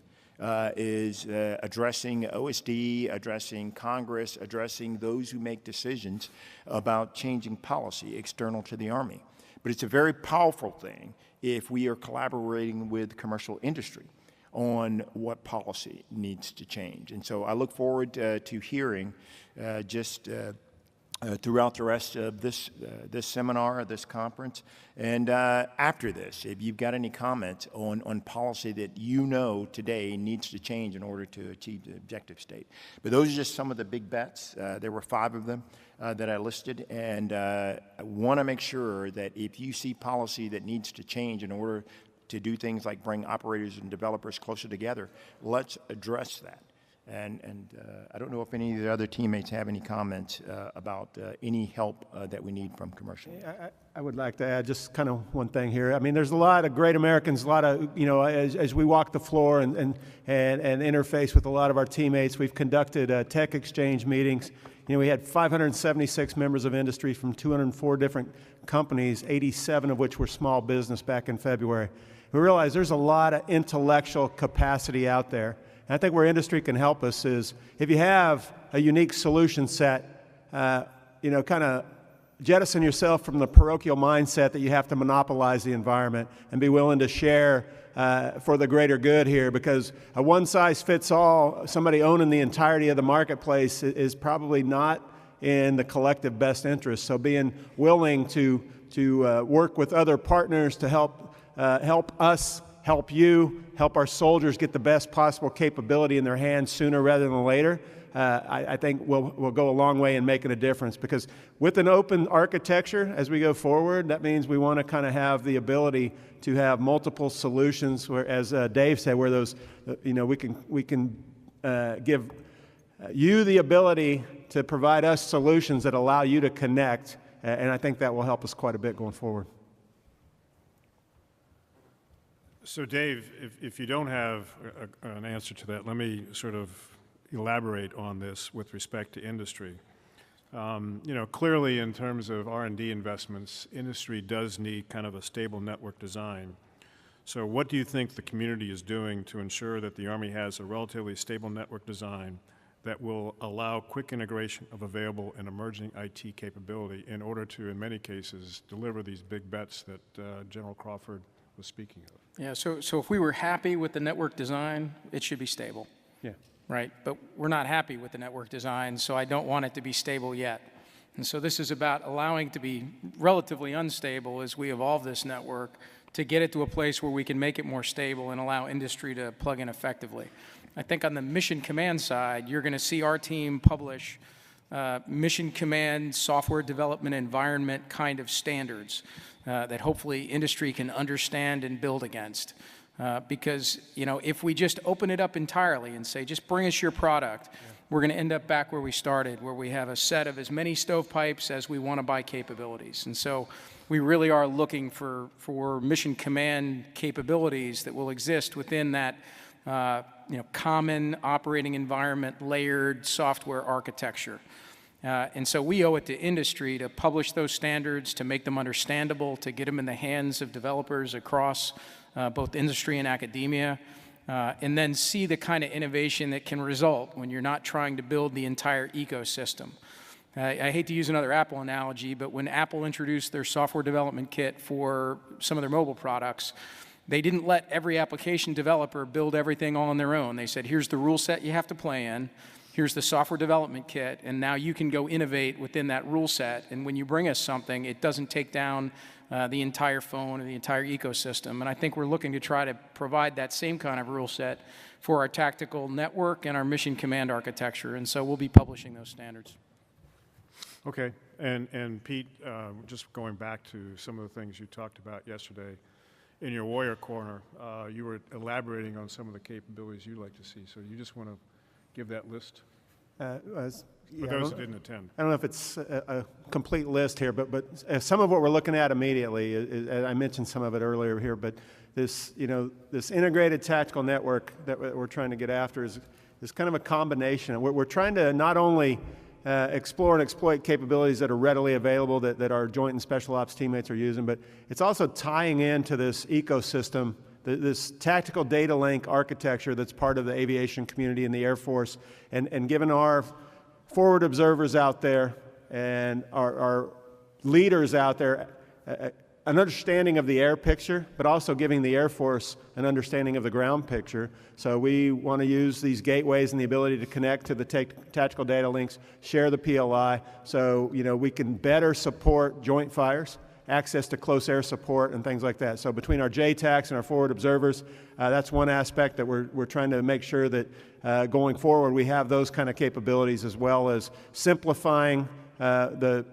is addressing OSD, addressing Congress, addressing those who make decisions about changing policy external to the Army. But it's a very powerful thing if we are collaborating with commercial industry on what policy needs to change. And so I look forward to hearing throughout the rest of this seminar, this conference, and after this, if you've got any comments on policy that you know today needs to change in order to achieve the objective state. But those are just some of the big bets. There were 5 of them that I listed, and I want to make sure that if you see policy that needs to change in order to do things like bring operators and developers closer together, let's address that. And I don't know if any of the other teammates have any comments about any help that we need from commercial. I would like to add just kind of one thing here. I mean, there's a lot of great Americans, a lot of, as we walk the floor and interface with a lot of our teammates, we've conducted tech exchange meetings. We had 576 members of industry from 204 different companies, 87 of which were small business back in February. We realized there's a lot of intellectual capacity out there. And I think where industry can help us is if you have a unique solution set, kind of jettison yourself from the parochial mindset that you have to monopolize the environment and be willing to share for the greater good here, because a one-size-fits-all, somebody owning the entirety of the marketplace is probably not in the collective best interest. So being willing to work with other partners to help us, help you, help our soldiers get the best possible capability in their hands sooner rather than later, I think will go a long way in making a difference. Because with an open architecture as we go forward, that means we want to kind of have the ability to have multiple solutions where, as Dave said, where those, we can give you the ability to provide us solutions that allow you to connect, and I think that will help us quite a bit going forward. So Dave, if you don't have an answer to that, let me sort of elaborate on this with respect to industry. Clearly in terms of R&D investments, industry does need kind of a stable network design. So what do you think the community is doing to ensure that the Army has a relatively stable network design that will allow quick integration of available and emerging IT capability in order to, in many cases, deliver these big bets that General Crawford was speaking of? Yeah, so if we were happy with the network design, it should be stable. Yeah. Right? But we're not happy with the network design, so I don't want it to be stable yet. And so this is about allowing it to be relatively unstable as we evolve this network to get it to a place where we can make it more stable and allow industry to plug in effectively. I think on the mission command side, you're going to see our team publish mission command software development environment kind of standards that hopefully industry can understand and build against. Because, if we just open it up entirely and say, just bring us your product, we're going to end up back where we started, where we have a set of as many stovepipes as we want to buy capabilities. And so we really are looking for mission command capabilities that will exist within that common operating environment, layered software architecture. And so we owe it to industry to publish those standards, to make them understandable, to get them in the hands of developers across both industry and academia, and then see the kind of innovation that can result when you're not trying to build the entire ecosystem. I hate to use another Apple analogy, but when Apple introduced their software development kit for some of their mobile products, they didn't let every application developer build everything all on their own. They said, here's the rule set you have to play in, here's the software development kit, and now you can go innovate within that rule set. And when you bring us something, it doesn't take down the entire phone or the entire ecosystem. And I think we're looking to try to provide that same kind of rule set for our tactical network and our mission command architecture. And so we'll be publishing those standards. Okay, and Pete, just going back to some of the things you talked about yesterday, in your Warrior Corner, you were elaborating on some of the capabilities you'd like to see. So you just want to give that list? For those who didn't attend. I don't know if it's a complete list here, but some of what we're looking at immediately, is, I mentioned some of it earlier here, but this, this integrated tactical network that we're trying to get after is kind of a combination. We're trying to not only explore and exploit capabilities that are readily available that our joint and special ops teammates are using, but it's also tying into this ecosystem, this tactical data link architecture that's part of the aviation community and the Air Force, and giving our forward observers out there and our leaders out there an understanding of the air picture, but also giving the Air Force an understanding of the ground picture. So we want to use these gateways and the ability to connect to the tactical data links, share the PLI, so we can better support joint fires, access to close air support and things like that. So between our JTACs and our forward observers, that's one aspect that we're trying to make sure that going forward we have those kind of capabilities, as well as simplifying the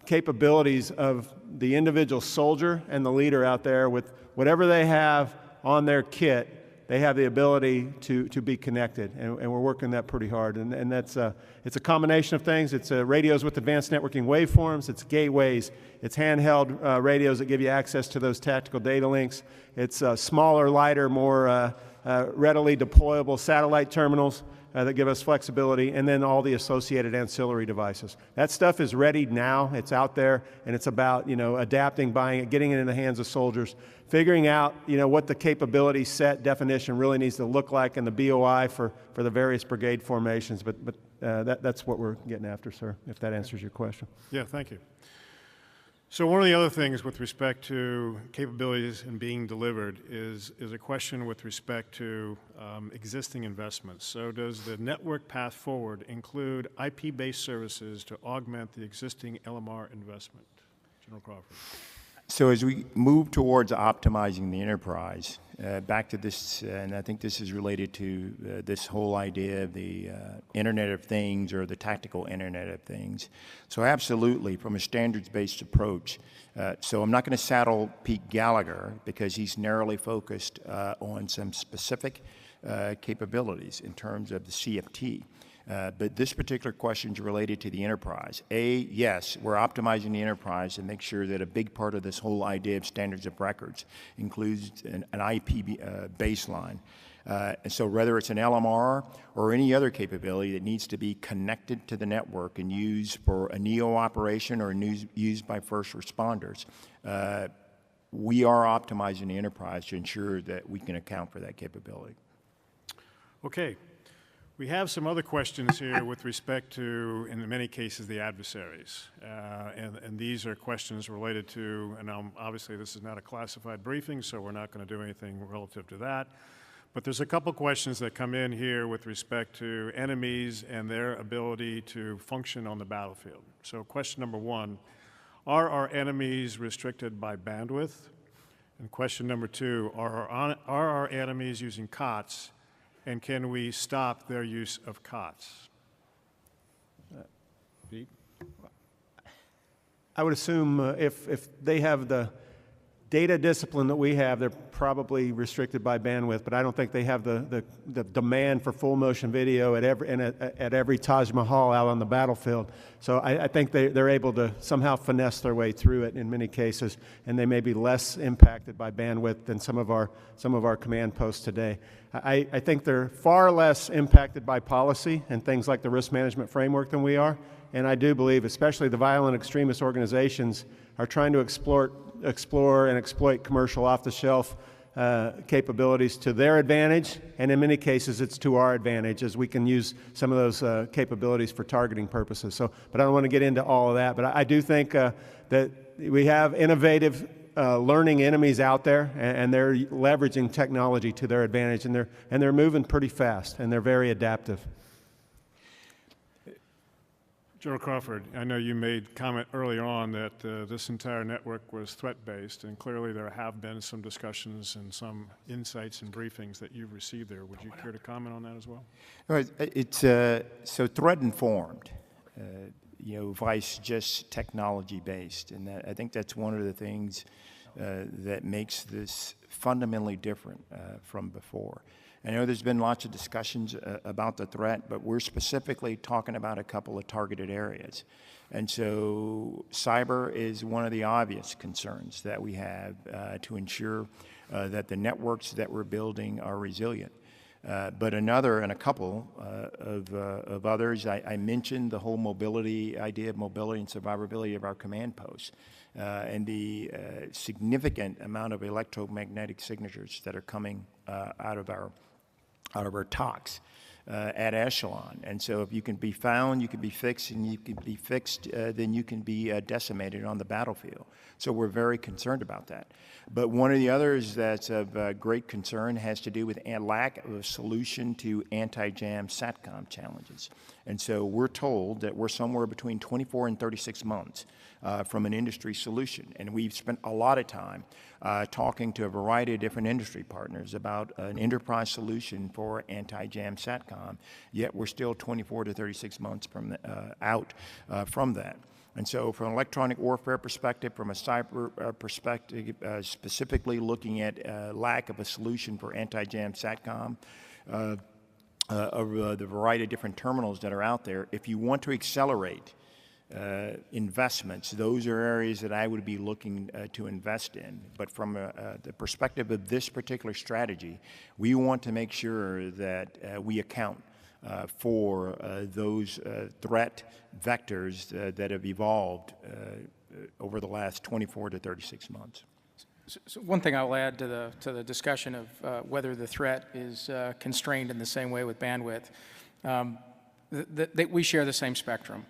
capabilities of the individual soldier and the leader out there. With whatever they have on their kit, they have the ability to be connected, and we're working that pretty hard. And that's it's a combination of things. It's radios with advanced networking waveforms, it's gateways, it's handheld radios that give you access to those tactical data links, it's smaller, lighter, more readily deployable satellite terminals that give us flexibility, and then all the associated ancillary devices. That stuff is ready now, it's out there, and it's about adapting, buying it, getting it in the hands of soldiers, figuring out what the capability set definition really needs to look like in the BOI for the various brigade formations. But that's what we're getting after, sir, if that answers your question. Yeah, thank you. So one of the other things with respect to capabilities and being delivered is a question with respect to existing investments. So does the network path forward include IP-based services to augment the existing LMR investment? General Crawford. So as we move towards optimizing the enterprise, back to this, and I think this is related to this whole idea of the Internet of Things or the tactical Internet of Things. So absolutely, from a standards-based approach, so I'm not going to saddle Pete Gallagher because he's narrowly focused on some specific capabilities in terms of the CFT. But this particular question is related to the enterprise. Yes, we're optimizing the enterprise to make sure that a big part of this whole idea of standards of records includes an IP baseline. And so whether it's an LMR or any other capability that needs to be connected to the network and used for a NEO operation or used by first responders, we are optimizing the enterprise to ensure that we can account for that capability. Okay. We have some other questions here with respect to, in many cases, the adversaries. And these are questions related to, and obviously this is not a classified briefing, so we're not going to do anything relative to that. But there's a couple questions that come in here with respect to enemies and their ability to function on the battlefield. So question number one, are our enemies restricted by bandwidth? And question number two, are our enemies using COTS? And can we stop their use of COTS? Pete? I would assume if they have the data discipline that we have, they're probably restricted by bandwidth, but I don't think they have the demand for full motion video at every Taj Mahal out on the battlefield. So I think they're able to somehow finesse their way through it in many cases, and they may be less impacted by bandwidth than some of our command posts today. I think they're far less impacted by policy and things like the risk management framework than we are, and I do believe, especially the violent extremist organizations, are trying to explore and exploit commercial off-the-shelf capabilities to their advantage, and in many cases it's to our advantage as we can use some of those capabilities for targeting purposes. So, but I don't want to get into all of that, but I do think that we have innovative learning enemies out there, and they're leveraging technology to their advantage, and they're moving pretty fast, and they're very adaptive. General Crawford, I know you made comment earlier on that this entire network was threat-based, and clearly there have been some discussions and some insights and briefings that you've received there. Would you care to comment on that as well? It's so threat-informed, vice just technology-based, and I think that's one of the things that makes this fundamentally different from before. I know there's been lots of discussions about the threat, but we're specifically talking about a couple of targeted areas. And so cyber is one of the obvious concerns that we have to ensure that the networks that we're building are resilient. But another and a couple of others, I mentioned the whole mobility idea of mobility and survivability of our command posts and the significant amount of electromagnetic signatures that are coming out of our TOCs at echelon. And so if you can be found, you can be fixed, and you can be fixed, then you can be decimated on the battlefield. So we're very concerned about that. But one of the others that's of great concern has to do with a lack of a solution to anti-jam SATCOM challenges. And so we're told that we're somewhere between 24 and 36 months from an industry solution. And we've spent a lot of time talking to a variety of different industry partners about an enterprise solution for anti-jam SATCOM, yet we're still 24 to 36 months from out from that. And so from an electronic warfare perspective, from a cyber perspective, specifically looking at lack of a solution for anti-jam SATCOM, of the variety of different terminals that are out there, if you want to accelerate investments, those are areas that I would be looking to invest in. But from the perspective of this particular strategy, we want to make sure that we account for those threat vectors that have evolved over the last 24 to 36 months. So one thing I'll add to the discussion of whether the threat is constrained in the same way with bandwidth, that we share the same spectrum.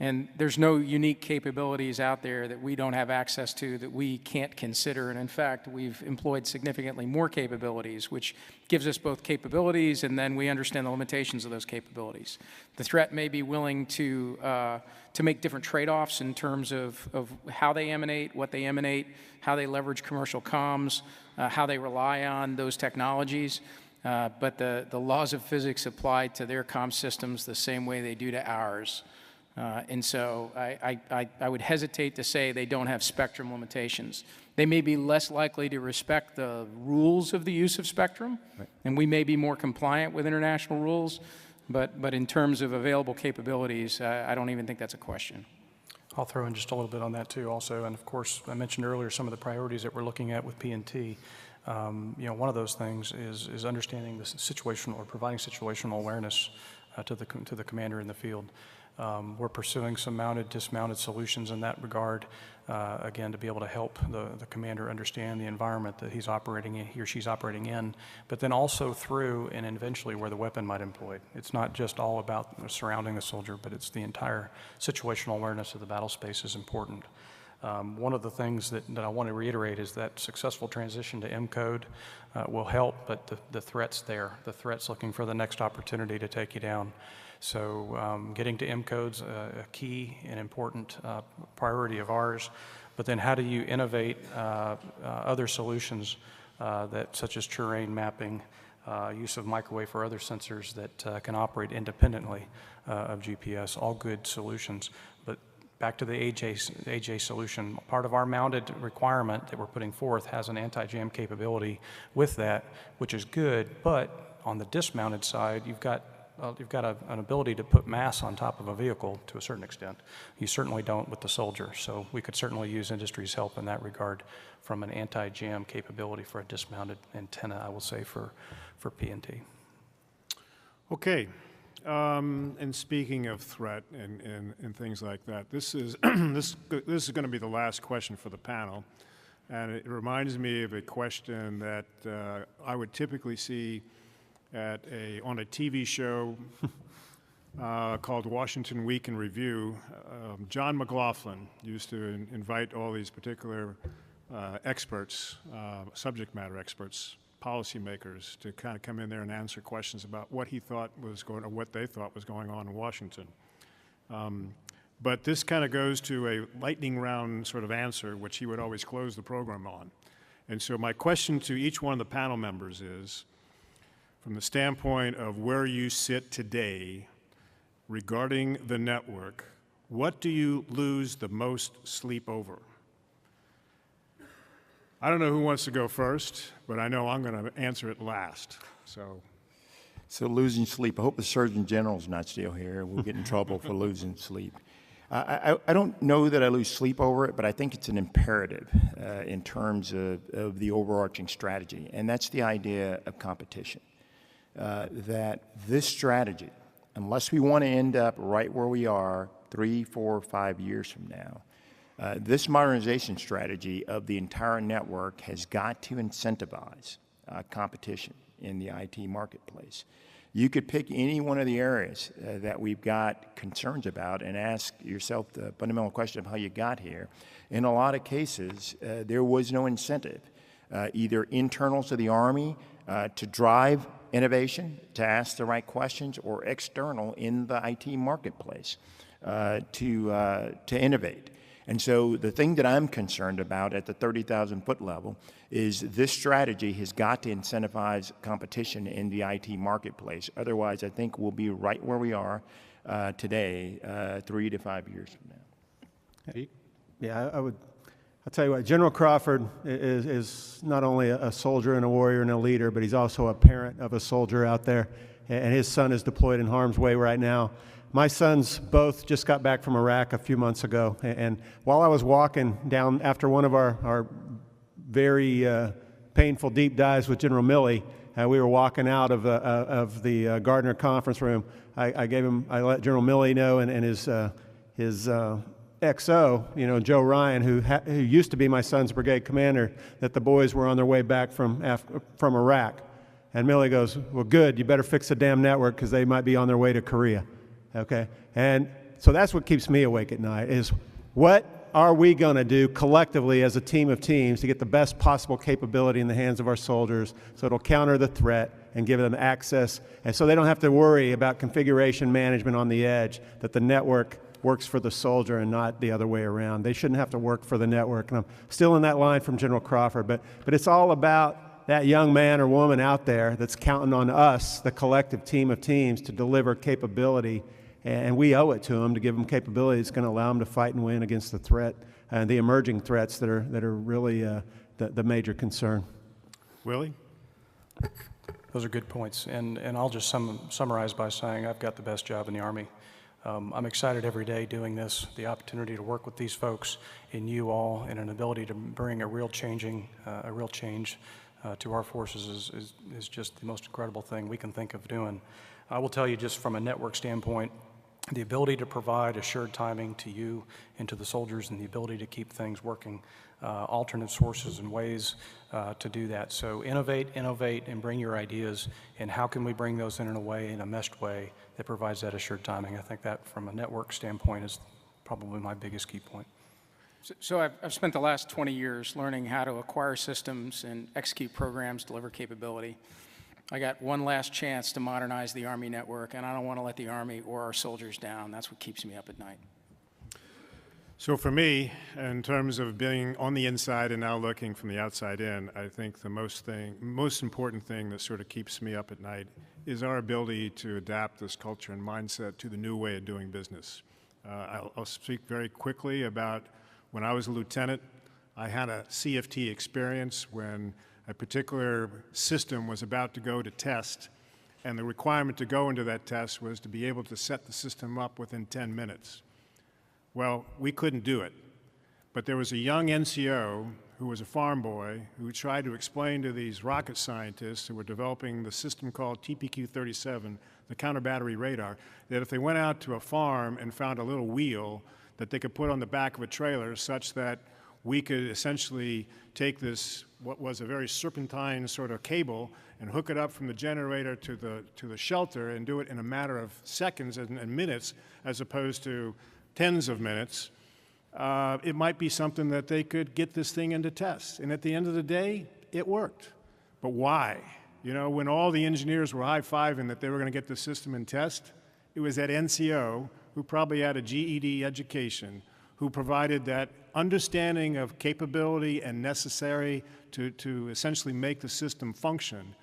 And there's no unique capabilities out there that we don't have access to that we can't consider. And in fact, we've employed significantly more capabilities, which gives us both capabilities, and then we understand the limitations of those capabilities. The threat may be willing to make different trade-offs in terms of how they emanate, what they emanate, how they leverage commercial comms, how they rely on those technologies. But the laws of physics apply to their comm systems the same way they do to ours. And so I would hesitate to say they don't have spectrum limitations. They may be less likely to respect the rules of the use of spectrum, right, and we may be more compliant with international rules, but in terms of available capabilities, I don't even think that's a question. I'll throw in just a little bit on that too also, and of course I mentioned earlier some of the priorities that we're looking at with PNT. One of those things is understanding the situational or providing situational awareness to the commander in the field. We're pursuing some mounted, dismounted solutions in that regard, again, to be able to help the commander understand the environment that he's operating in, he or she's operating in, but then also through and eventually where the weapon might employ. It's not just all about surrounding the soldier, but it's the entire situational awareness of the battle space is important. One of the things that I want to reiterate is that successful transition to M-code will help, but the threat's there. The threat's looking for the next opportunity to take you down. So getting to M-code's a key and important priority of ours, but then how do you innovate other solutions such as terrain mapping, use of microwave or other sensors that can operate independently of GPS, all good solutions. But back to the AJ solution, part of our mounted requirement that we're putting forth has an anti-jam capability with that, which is good, but on the dismounted side, you've got an ability to put mass on top of a vehicle to a certain extent. You certainly don't with the soldier, so we could certainly use industry's help in that regard from an anti-jam capability for a dismounted antenna, I will say, for PNT. Okay. And speaking of threat and things like that, this is this is going to be the last question for the panel, and it reminds me of a question that I would typically see on a TV show called Washington Week in Review. John McLaughlin used to invite all these particular experts, subject matter experts, policymakers, to kind of come in there and answer questions about what he thought was going, or what they thought was going on in Washington. But this kind of goes to a lightning round sort of answer, which he would always close the program on. And so my question to each one of the panel members is, from the standpoint of where you sit today regarding the network, what do you lose the most sleep over? I don't know who wants to go first, but I know I'm going to answer it last. So losing sleep. I hope the Surgeon General's not still here. We'll get in trouble for losing sleep. I don't know that I lose sleep over it, but I think it's an imperative in terms of the overarching strategy, and that's the idea of competition. That this strategy, unless we want to end up right where we are 3, 4, 5 years from now, this modernization strategy of the entire network has got to incentivize competition in the IT marketplace. You could pick any one of the areas that we've got concerns about and ask yourself the fundamental question of how you got here. In a lot of cases, there was no incentive, either internal to the Army to drive innovation, to ask the right questions, or external in the IT marketplace to innovate. And so the thing that I'm concerned about at the 30,000-foot level is this strategy has got to incentivize competition in the IT marketplace. Otherwise, I think we'll be right where we are today, 3 to 5 years from now. Yeah, I'll tell you what, General Crawford is not only a soldier and a warrior and a leader, but he's also a parent of a soldier out there, and his son is deployed in harm's way right now. My sons both just got back from Iraq a few months ago, and while I was walking down after one of our very painful deep dives with General Milley, we were walking out of the Gardner conference room. I let General Milley know and his XO, Joe Ryan, who used to be my son's brigade commander, that the boys were on their way back from Iraq. And Milley goes, well, good, you better fix the damn network because they might be on their way to Korea. Okay? And so that's what keeps me awake at night, is what are we going to do collectively as a team of teams to get the best possible capability in the hands of our soldiers so it'll counter the threat and give them access, and so they don't have to worry about configuration management on the edge, that the network works for the soldier and not the other way around. They shouldn't have to work for the network. And I'm still in that line from General Crawford, but it's all about that young man or woman out there that's counting on us, the collective team of teams, to deliver capability, and we owe it to them to give them capability that's going to allow them to fight and win against the threat and the emerging threats that are really the major concern. Willie? Those are good points, and I'll just summarize by saying I've got the best job in the Army. I'm excited every day doing this, the opportunity to work with these folks and you all, and an ability to bring a real change to our forces is just the most incredible thing we can think of doing. I will tell you, just from a network standpoint, the ability to provide assured timing to you and to the soldiers, and the ability to keep things working, alternate sources and ways to do that. So innovate, and bring your ideas, and how can we bring those in a way, in a meshed way, that provides that assured timing. I think that from a network standpoint is probably my biggest key point. So I've spent the last 20 years learning how to acquire systems and execute programs, deliver capability. I got one last chance to modernize the Army network, and I don't want to let the Army or our soldiers down. That's what keeps me up at night. So for me, in terms of being on the inside and now looking from the outside in, I think the most important thing that sort of keeps me up at night is our ability to adapt this culture and mindset to the new way of doing business. I'll speak very quickly about when I was a lieutenant. I had a CFT experience when a particular system was about to go to test, and the requirement to go into that test was to be able to set the system up within 10 minutes. Well, we couldn't do it, but there was a young NCO who was a farm boy who tried to explain to these rocket scientists who were developing the system called TPQ-37, the counter-battery radar, that if they went out to a farm and found a little wheel that they could put on the back of a trailer such that we could essentially take this, what was a very serpentine sort of cable, and hook it up from the generator to the shelter and do it in a matter of seconds and minutes as opposed to tens of minutes, it might be something that they could get this thing into test. And at the end of the day, it worked. But why? You know, when all the engineers were high-fiving that they were going to get the system in test, it was that NCO, who probably had a GED education, who provided that understanding of capability and necessary to essentially make the system function,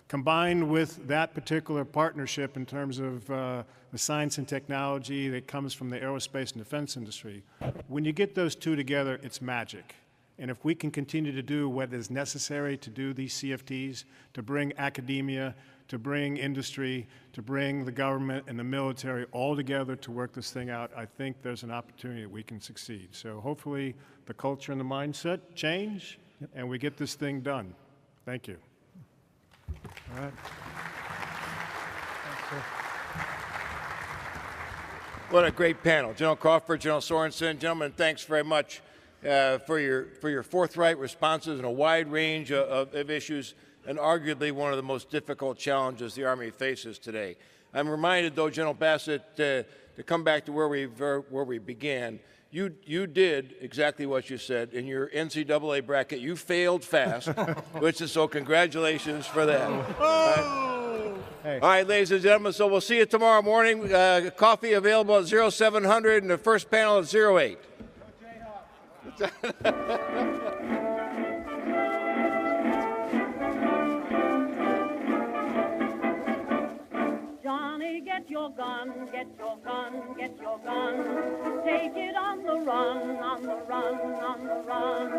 combined with that particular partnership in terms of the science and technology that comes from the aerospace and defense industry. When you get those two together, it's magic. And if we can continue to do what is necessary to do these CFTs, to bring academia, to bring industry, to bring the government and the military all together to work this thing out, I think there's an opportunity that we can succeed. So hopefully the culture and the mindset change, and we get this thing done. Thank you. All right. Thanks, sir. What a great panel. General Crawford, General Sorensen, gentlemen, thanks very much for your forthright responses in a wide range of issues, and arguably one of the most difficult challenges the Army faces today. I'm reminded, though, General Bassett, to come back to where we began. You did exactly what you said in your NCAA bracket. You failed fast, which is so congratulations for that. Hey. All right, ladies and gentlemen, so we'll see you tomorrow morning. Coffee available at 0700 and the first panel at 08. Johnny, get your gun, get your gun, get your gun. Take it on the run, on the run, on the run.